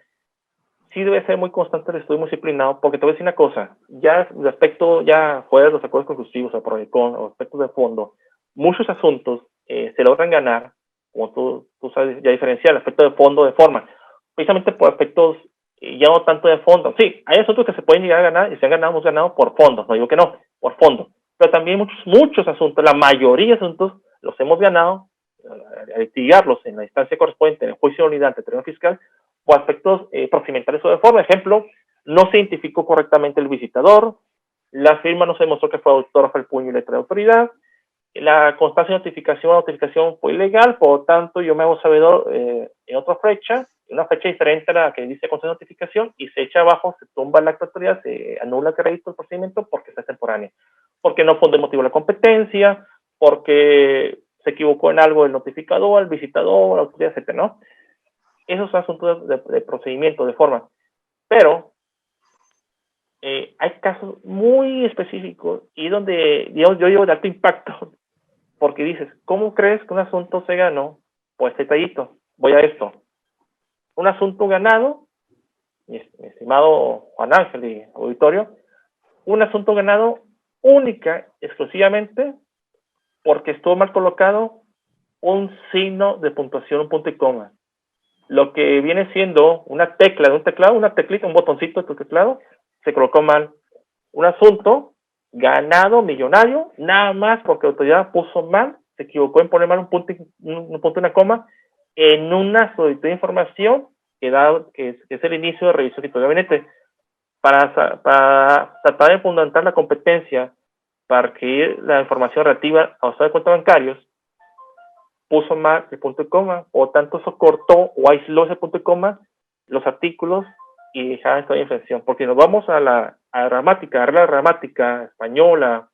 [SPEAKER 3] sí debe ser muy constante el estudio, muy disciplinado, porque te voy a decir una cosa, ya respecto, ya fuera de los acuerdos conclusivos o PRODECON o aspectos de fondo, muchos asuntos se logran ganar, como tú sabes, ya diferenciar el aspecto de fondo de forma, precisamente por aspectos ya no tanto de fondo. Sí, hay asuntos que se pueden llegar a ganar y se han ganado, hemos ganado por fondos, no digo que no, por fondo, pero también muchos asuntos, la mayoría de asuntos los hemos ganado a litigarlos en la instancia correspondiente, en el juicio de unidad ante el Tribunal Fiscal, o aspectos procedimentales o de forma. Ejemplo, no se identificó correctamente el visitador, la firma no se demostró que fue autógrafa el puño y letra de autoridad, la constancia de notificación fue ilegal, por lo tanto yo me hago sabedor en otra fecha, una fecha diferente a la que dice constancia de notificación, y se echa abajo, se tumba la acta de autoridad, se anula el crédito del procedimiento porque está extemporáneo, porque no fue de motivo de la competencia, porque se equivocó en algo el notificador, el visitador, la autoridad, etcétera, ¿no? Esos son asuntos de procedimiento, de forma. Pero hay casos muy específicos y donde yo llevo de alto impacto, porque dices, ¿cómo crees que un asunto se ganó? Pues detallito, voy a esto. Un asunto ganado, mi estimado Juan Ángel y auditorio, un asunto ganado única, exclusivamente, porque estuvo mal colocado un signo de puntuación, un punto y coma. Lo que viene siendo una tecla de un teclado, una teclita, un botoncito de tu teclado, se colocó mal. Un asunto ganado, millonario, nada más porque la autoridad puso mal, se equivocó en poner mal un punto y una coma en una solicitud de información que es el inicio de revisión de gabinete. Para tratar de fundamentar la competencia para adquirir la información relativa a los estados de cuentas bancarios, puso mal el punto y coma, o tanto eso cortó o aisló ese punto y coma, los artículos, y dejaban esta inflexión. Porque nos vamos a la gramática española,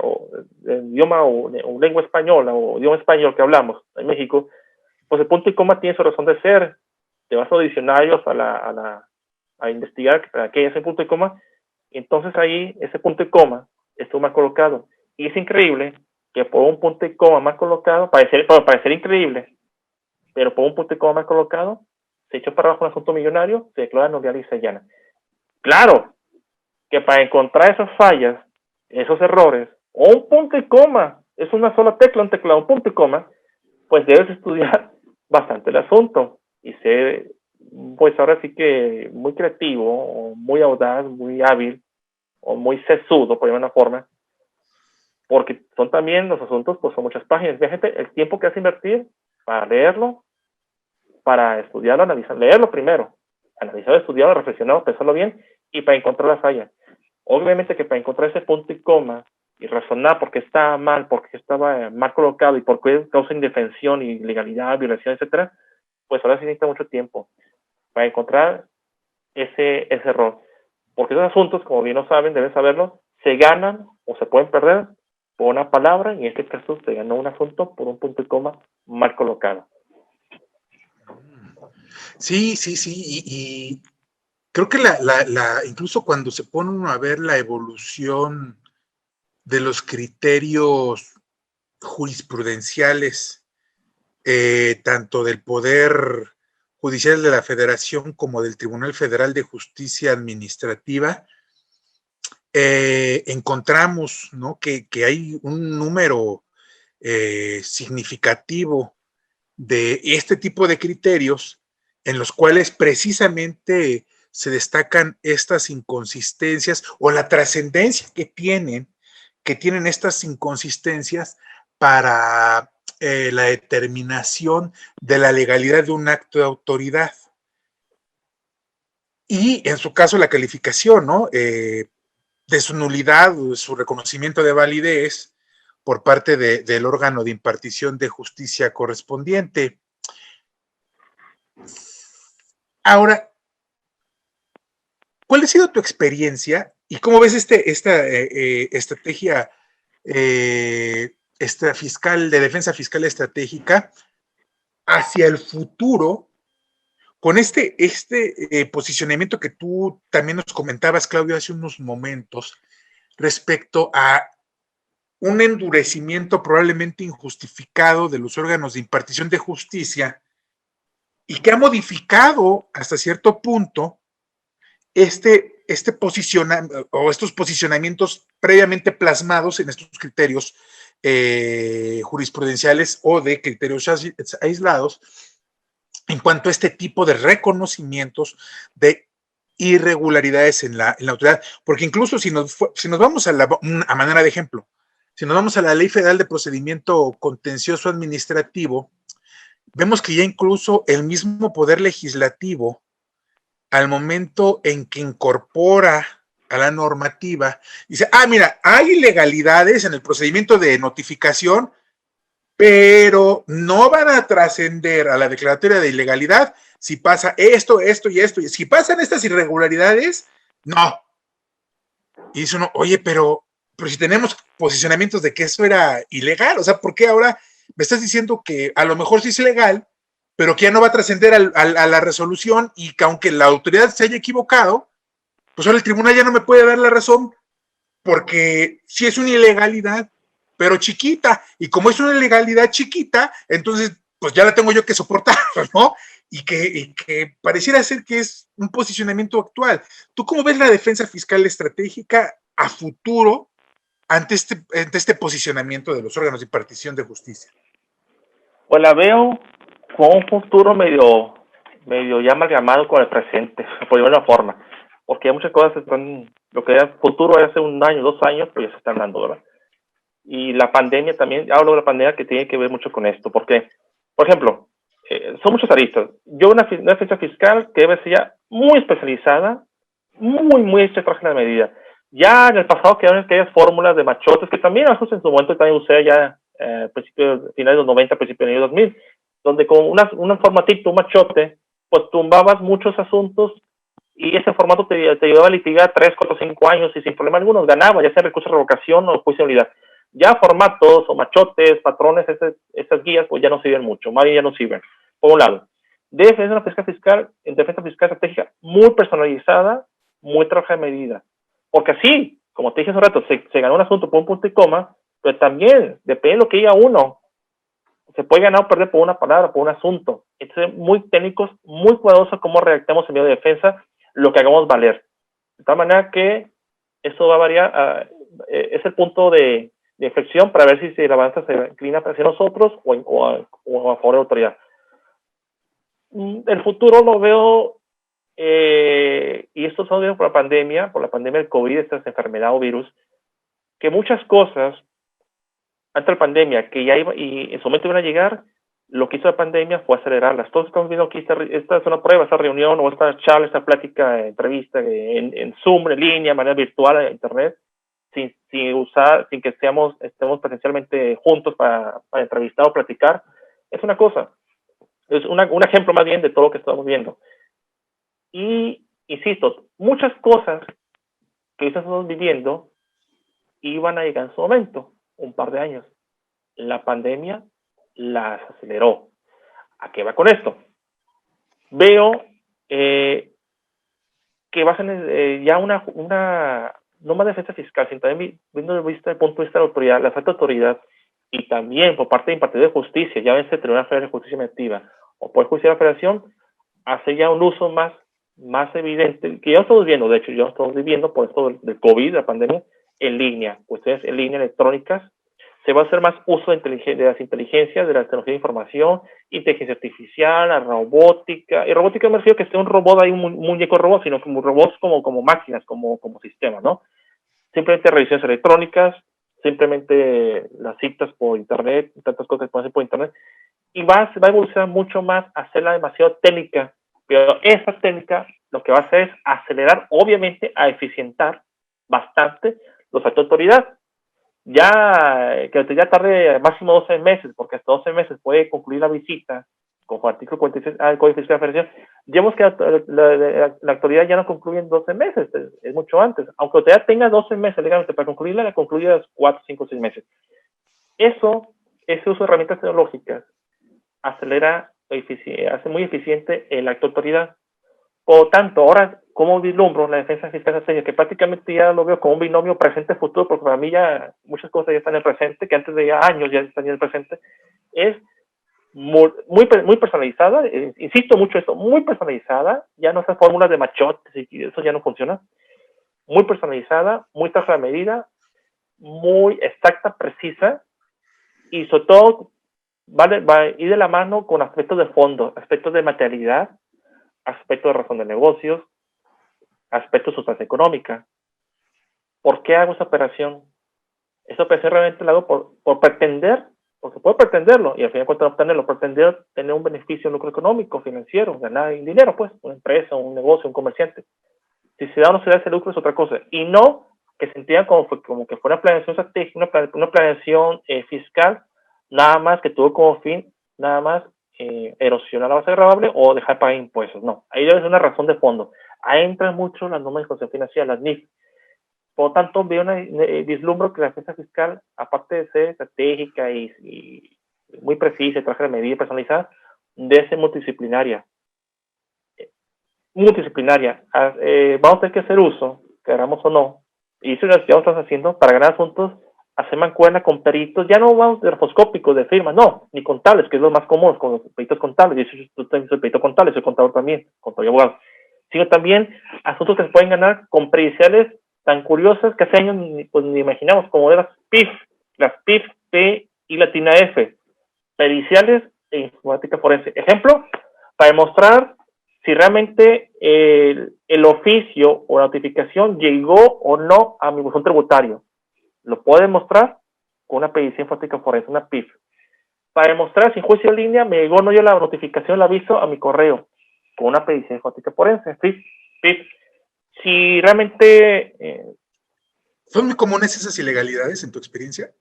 [SPEAKER 3] o idioma o lengua española, o idioma español que hablamos en México, pues el punto y coma tiene su razón de ser. Te vas a los diccionarios a investigar para qué es el punto y coma, entonces ahí ese punto y coma estuvo mal colocado. Y es increíble que por un punto y coma mal colocado, parecer increíble, pero por un punto y coma mal colocado, se echó para abajo un asunto millonario, se declara nulidad y se allana. Claro, que para encontrar esas fallas, esos errores, o un punto y coma, es una sola tecla, un teclado, un punto y coma, pues debes estudiar bastante el asunto y ser, pues ahora sí que muy creativo, o muy audaz, muy hábil, o muy sesudo, por una forma, porque son también los asuntos, pues son muchas páginas. Fíjate el tiempo que has invertir para leerlo, para estudiarlo, analizar, leerlo primero, analizarlo, estudiarlo, reflexionarlo, pensarlo bien, y para encontrar la falla. Obviamente que para encontrar ese punto y coma, y razonar por qué está mal, por qué estaba mal colocado, y por qué causa indefensión, ilegalidad, violación, etcétera, pues ahora sí necesita mucho tiempo para encontrar ese error. Porque esos asuntos, como bien lo saben, deben saberlo, se ganan o se pueden perder por una palabra, y en este caso se ganó un asunto por un punto y coma mal colocado.
[SPEAKER 2] Sí, y creo que incluso cuando se pone uno a ver la evolución de los criterios jurisprudenciales, tanto del Poder Judicial de la Federación como del Tribunal Federal de Justicia Administrativa, encontramos, ¿no?, que hay un número significativo de este tipo de criterios en los cuales precisamente se destacan estas inconsistencias o la trascendencia que tienen estas inconsistencias para la determinación de la legalidad de un acto de autoridad. Y en su caso la calificación, ¿no?, de su nulidad o de su reconocimiento de validez por parte del órgano de impartición de justicia correspondiente. Ahora, ¿cuál ha sido tu experiencia y cómo ves esta estrategia esta fiscal de defensa fiscal estratégica hacia el futuro con este posicionamiento que tú también nos comentabas, Claudio, hace unos momentos respecto a un endurecimiento probablemente injustificado de los órganos de impartición de justicia y que ha modificado hasta cierto punto estos posicionamientos previamente plasmados en estos criterios jurisprudenciales o de criterios aislados en cuanto a este tipo de reconocimientos de irregularidades en la autoridad. Porque incluso si nos vamos a manera de ejemplo, si nos vamos a la Ley Federal de Procedimiento Contencioso Administrativo, vemos que ya incluso el mismo Poder Legislativo, al momento en que incorpora a la normativa, dice, mira, hay ilegalidades en el procedimiento de notificación, pero no van a trascender a la declaratoria de ilegalidad si pasa esto y esto. Si pasan estas irregularidades, no. Y dice uno, oye, pero si tenemos posicionamientos de que eso era ilegal, o sea, ¿por qué ahora me estás diciendo que a lo mejor sí es legal, pero que ya no va a trascender a la resolución y que aunque la autoridad se haya equivocado, pues ahora el tribunal ya no me puede dar la razón porque sí es una ilegalidad, pero chiquita, y como es una ilegalidad chiquita, entonces pues ya la tengo yo que soportar, ¿no? Y que pareciera ser que es un posicionamiento actual. ¿Tú cómo ves la defensa fiscal estratégica a futuro ante este posicionamiento de los órganos de impartición de justicia?
[SPEAKER 3] Pues la veo con un futuro medio ya amalgamado con el presente, por alguna forma, porque hay muchas cosas están, lo que era futuro hace un año, 2 años, pues ya se están dando, ¿verdad? Y la pandemia también, hablo de la pandemia que tiene que ver mucho con esto, porque, por ejemplo, son muchos aristas. Yo una defensa fiscal que debe ser ya muy especializada, muy estricta en la medida. Ya en el pasado quedaron aquellas fórmulas de machotes que también en su momento también usé ya finales de los 90, principios de los 2000, donde con un formatito, un machote, pues tumbabas muchos asuntos y ese formato te ayudaba a litigar 3, 4, 5 años y sin problema alguno ganaba, ya sea recurso de revocación o juicio de nulidad. Ya formatos o machotes, patrones, esas guías, pues ya no sirven mucho, más bien ya no sirven. Por un lado, defensa fiscal estratégica muy personalizada, muy trabajo de medida. Porque así, como te dije hace un rato, se ganó un asunto por un punto y coma, pero también, depende de lo que diga uno, se puede ganar o perder por una palabra, por un asunto. Entonces, muy técnicos, muy cuidadosos cómo redactamos en medio de defensa lo que hagamos valer. De tal manera que eso va a variar, es el punto de inflexión para ver si la balanza se inclina hacia nosotros o a favor de la autoridad. El futuro lo veo, y esto es obvio por la pandemia del COVID, esta enfermedad o virus, que muchas cosas antes de la pandemia que ya iba y en su momento iban a llegar, lo que hizo la pandemia fue acelerarlas. Todos estamos viendo aquí, esta es una prueba, esta reunión o esta charla, esta plática, entrevista en Zoom, en línea, de manera virtual, en Internet, sin que estemos presencialmente juntos para entrevistar o platicar, es una cosa. Es un ejemplo más bien de todo lo que estamos viendo. Y, insisto, muchas cosas que hoy estamos viviendo iban a llegar en su momento, un par de años. La pandemia las aceleró. ¿A qué va con esto? Veo que va a ser ya no más defensa fiscal, sino también viendo desde el punto de vista de la autoridad, la falta de autoridad, y también por parte de impartido de justicia, ya ven el Tribunal Federal de Justicia Administrativa o por el Juicio de la Federación, hace ya un uso más evidente, que ya estamos viendo, de hecho, ya estamos viviendo por esto del COVID, la pandemia, en línea, cuestiones en línea electrónicas. Se va a hacer más uso de las inteligencias, de la tecnología de información, inteligencia artificial, la robótica. Y robótica me refiero que sea un robot, hay un muñeco robot, sino como robots como máquinas, como sistemas, ¿no? Simplemente revisiones electrónicas, simplemente las citas por internet, tantas cosas que pueden hacer por internet. Y va a evolucionar mucho más a hacerla demasiado técnica. Pero esa técnica lo que va a hacer es acelerar, obviamente, a eficientar bastante los actos de autoridad. Que ya tarde máximo 12 meses, porque hasta 12 meses puede concluir la visita, con el artículo 46 del Código Fiscal de la Federación. Vemos que la autoridad ya no concluye en 12 meses, es mucho antes. Aunque la autoridad tenga 12 meses legalmente para concluirla, la concluye a 4, 5, 6 meses. Ese uso de herramientas tecnológicas acelera, hace muy eficiente el acto de autoridad. Por lo tanto, ahora, como vislumbro la defensa fiscal que prácticamente ya lo veo como un binomio presente-futuro, porque para mí ya muchas cosas ya están en el presente, que antes de ya años ya están en el presente, es muy personalizada, insisto mucho esto, muy personalizada, ya no esas fórmulas de machot, eso ya no funciona, muy personalizada, muy traje a medida, muy exacta, precisa, y sobre todo va a ir de la mano con aspectos de fondo, aspectos de materialidad, aspectos de razón de negocios, aspectos de sustancia económica. ¿Por qué hago esa operación? Esa operación realmente la hago por pretender, porque puedo pretenderlo, y al final de cuentas obtenerlo, pretender tener un beneficio, un lucro económico, financiero, ganar dinero, pues, una empresa, un negocio, un comerciante. Si se da o no se da ese lucro es otra cosa, y no que se entienda como que fue una planeación estratégica, una planeación fiscal, nada más que tuvo como fin, nada más erosionar la base gravable o dejar de pagar impuestos. No, ahí debe ser una razón de fondo. Ahí entran mucho las normas de disposición financiera, las NIF. Por lo tanto, veo vislumbro que la defensa fiscal, aparte de ser estratégica y muy precisa, traje de medida personalizada, debe ser multidisciplinaria. Vamos a tener que hacer uso, queramos o no, y eso ya lo estamos haciendo para ganar asuntos, hacer mancuerna con peritos, ya no vamos de grafoscópicos, de firma, no, ni contables, que es lo más común, con los peritos contables. Yo también soy perito contable, soy contador también, contador y abogado, sino también asuntos que se pueden ganar con periciales tan curiosas que hace años ni imaginamos, como de las PIF, P y latina F, periciales e informática forense. Ejemplo, para demostrar si realmente el oficio o notificación llegó o no a mi buzón tributario. Lo puedo demostrar con una pericia informática forense, una PIF. Para demostrar si en juicio en línea me llegó o no yo la notificación, el aviso a mi correo, con una pericia informática forense, PIF. Si realmente...
[SPEAKER 2] ¿Son muy comunes esas ilegalidades en tu experiencia?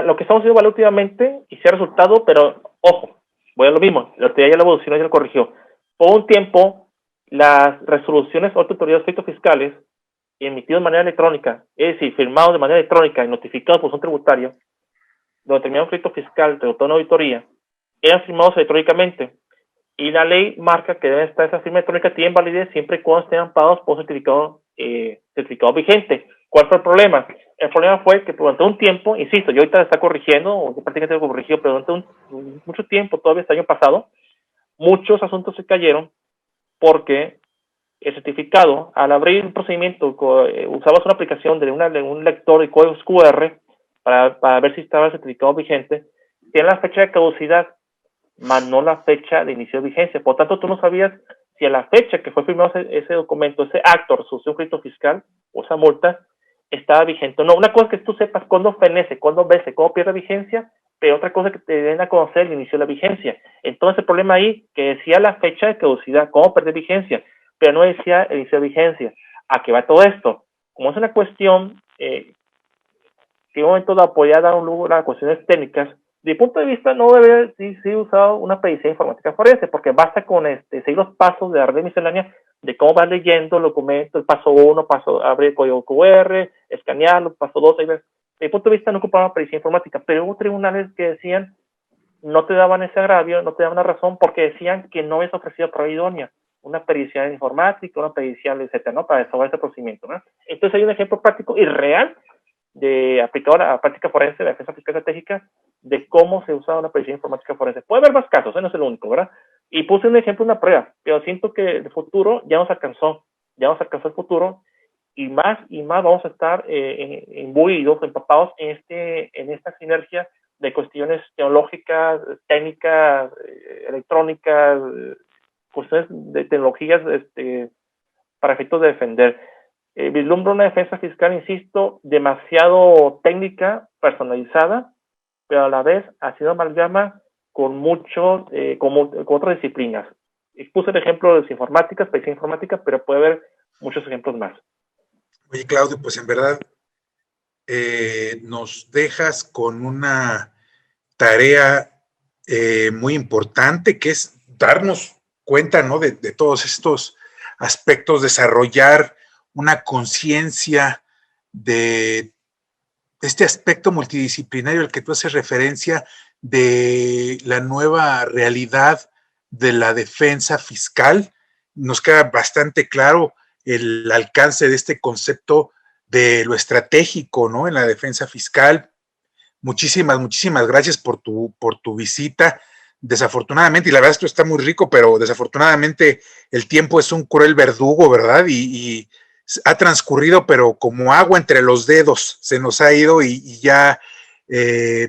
[SPEAKER 3] Lo que estamos haciendo últimamente, y se ha resultado, pero ojo, voy a lo mismo, la autoridad ya lo evolucionó y ya lo corrigió. Por un tiempo, las resoluciones o autoridades de efectos fiscales emitidos de manera electrónica, es decir, firmados de manera electrónica y notificados por un tributario, donde terminaba un crédito fiscal, resultó una auditoría, eran firmados electrónicamente. Y la ley marca que debe estar esa firma electrónica, tiene validez siempre y cuando estén amparados por un certificado vigente. ¿Cuál fue el problema? El problema fue que durante un tiempo, insisto, yo ahorita está corrigiendo, o yo prácticamente lo corrigido, pero durante mucho tiempo, todavía este año pasado, muchos asuntos se cayeron porque el certificado, al abrir un procedimiento, usabas una aplicación de un lector de códigos QR para ver si estaba el certificado vigente, tiene la fecha de caducidad más no la fecha de inicio de vigencia. Por tanto, tú no sabías si a la fecha que fue firmado ese documento, ese acto, resolución crédito fiscal o esa multa, estaba vigente. No, una cosa es que tú sepas cuándo fenece, cuándo vence, cuándo pierde vigencia, pero otra cosa es que te den a conocer el inicio de la vigencia. Entonces el problema ahí, que decía la fecha de caducidad, cómo perder vigencia, pero no decía el inicio de vigencia. ¿A qué va todo esto? Como es una cuestión que en un momento dado podía dar un lugar a cuestiones técnicas, de mi punto de vista no debe ser usado una pericia informática forense, porque basta con seguir los pasos de la red miscelánea de cómo vas leyendo el documento, el paso 1, abre el código QR, escanearlo, paso 2, ahí ves. De mi punto de vista no ocupaba una pericia informática, pero hubo tribunales que decían, no te daban ese agravio, no te daban la razón, porque decían que no es ofrecido prueba idónea, una pericia informática, una pericia, etcétera, ¿no? Para desahogar ese procedimiento, ¿no? Entonces hay un ejemplo práctico y real de aplicado a la práctica forense de la defensa fiscal estratégica de cómo se usa una pericia informática forense. Puede haber más casos, no es el único, ¿verdad? Y puse un ejemplo, una prueba, pero siento que el futuro ya nos alcanzó el futuro y más vamos a estar imbuidos, empapados en esta sinergia de cuestiones teológicas, técnicas, electrónicas, cuestiones de tecnologías para efectos de defender. Vislumbra una defensa fiscal, insisto, demasiado técnica, personalizada, pero a la vez ha sido amalgama con muchos, con otras disciplinas. Puse el ejemplo de las informáticas, pericia informática, pero puede haber muchos ejemplos más.
[SPEAKER 2] Oye, Claudio, pues en verdad nos dejas con una tarea muy importante, que es darnos cuenta, ¿no?, de todos estos aspectos, desarrollar una conciencia de este aspecto multidisciplinario al que tú haces referencia, de la nueva realidad de la defensa fiscal. Nos queda bastante claro el alcance de este concepto de lo estratégico, ¿no?, en la defensa fiscal. Muchísimas gracias por tu visita. Desafortunadamente, y la verdad esto está muy rico, pero desafortunadamente el tiempo es un cruel verdugo, ¿verdad? Y ha transcurrido, pero como agua entre los dedos, se nos ha ido y ya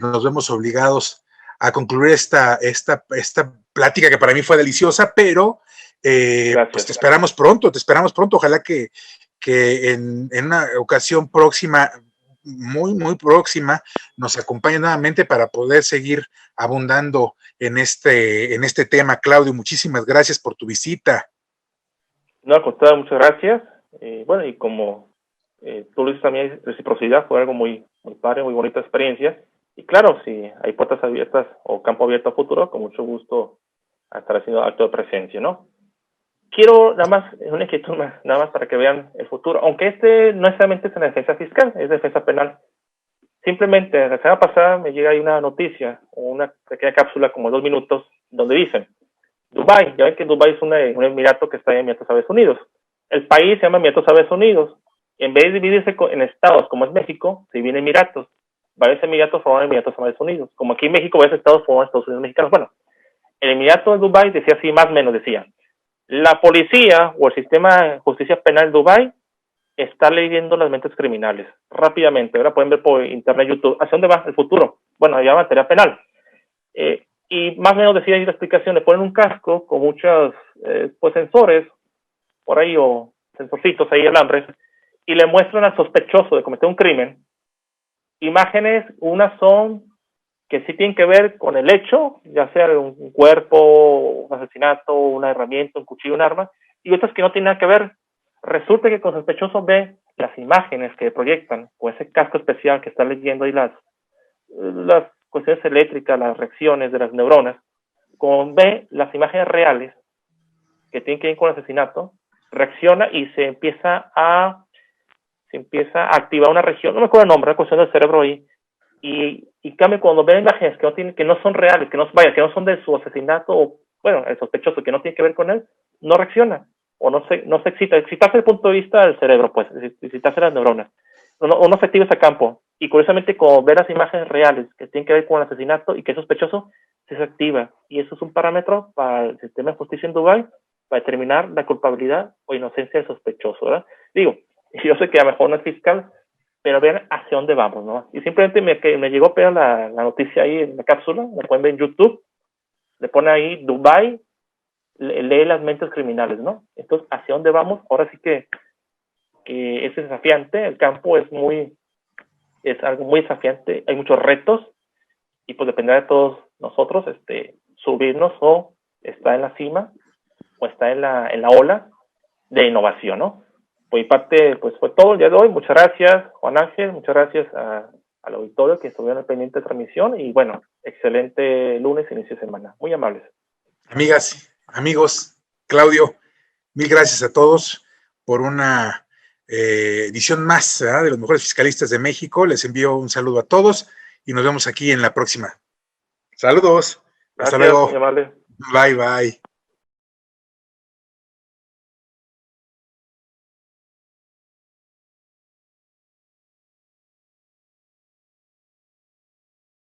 [SPEAKER 2] nos vemos obligados a concluir esta plática que para mí fue deliciosa, pero pues te esperamos pronto. Ojalá que en una ocasión próxima, muy próxima, nos acompañe nuevamente para poder seguir abundando en este tema. Claudio, muchísimas gracias por tu visita.
[SPEAKER 3] No, al contrario, muchas gracias. Bueno, y como tú lo dices también, reciprocidad fue algo muy padre, muy bonita experiencia. Y claro, si hay puertas abiertas o campo abierto a futuro, con mucho gusto estar haciendo acto de presencia, ¿no? Quiero nada más, una inquietud más, nada más para que vean el futuro, aunque no necesariamente es una defensa fiscal, es defensa penal. Simplemente, la semana pasada me llega ahí una noticia, o una pequeña cápsula como 2 minutos, donde dicen, Dubái, ya ven que Dubái es un emirato que está en Emiratos Árabes Unidos. El país se llama Emiratos Árabes Unidos. En vez de dividirse en estados como es México, se divide en emiratos. Varios emiratos forman Emiratos Árabes Unidos. Como aquí en México, varios estados forman Estados Unidos mexicanos. Bueno, el emirato de Dubái decía así, más o menos decía, la policía o el sistema de justicia penal de Dubái está leyendo las mentes criminales rápidamente. Ahora pueden ver por internet, YouTube, ¿hacia dónde va el futuro? Bueno, ya materia penal. Y más o menos decía ahí la explicación, le ponen un casco con muchos pues sensores por ahí o sensorcitos ahí, alambres, y le muestran al sospechoso de cometer un crimen imágenes. Unas son que sí tienen que ver con el hecho, ya sea un cuerpo, un asesinato, una herramienta, un cuchillo, un arma, y otras que no tienen nada que ver. Resulta que con el sospechoso ve las imágenes que proyectan con ese casco especial que está leyendo ahí las cuestiones eléctricas, las reacciones de las neuronas, como ve las imágenes reales que tienen que ver con el asesinato, reacciona y se empieza a activar una región, no me acuerdo el nombre, una cuestión del cerebro ahí, y cambia cuando ve imágenes que no son reales, que no son de su asesinato, o bueno, el sospechoso, que no tiene que ver con él, no reacciona, o no se excita. Excitarse desde el punto de vista del cerebro, pues, excitarse las neuronas, o no se activa ese campo. Y curiosamente, como ve las imágenes reales que tienen que ver con el asesinato y que es sospechoso, se activa. Y eso es un parámetro para el sistema de justicia en Dubái para determinar la culpabilidad o inocencia del sospechoso, ¿verdad? Digo, yo sé que a lo mejor no es fiscal, pero vean hacia dónde vamos, ¿no? Y simplemente me llegó a pegar la noticia ahí en la cápsula, la pueden ver en YouTube, le pone ahí Dubái, lee las mentes criminales, ¿no? Entonces, ¿hacia dónde vamos? Ahora sí que es desafiante, el campo es algo muy desafiante, hay muchos retos, y pues dependerá de todos nosotros, subirnos o estar en la cima, o estar en la ola de innovación, ¿no? Por mi parte, pues fue todo el día de hoy. Muchas gracias, Juan Ángel, muchas gracias al auditorio que estuvieron al pendiente de transmisión, y bueno, excelente lunes, inicio de semana. Muy amables.
[SPEAKER 2] Amigas, amigos, Claudio, mil gracias a todos por una edición más, ¿verdad?, de los mejores fiscalistas de México. Les envío un saludo a todos y nos vemos aquí en la próxima. Saludos.
[SPEAKER 3] Gracias,
[SPEAKER 2] hasta luego.
[SPEAKER 3] muy amable.
[SPEAKER 2] Bye, bye.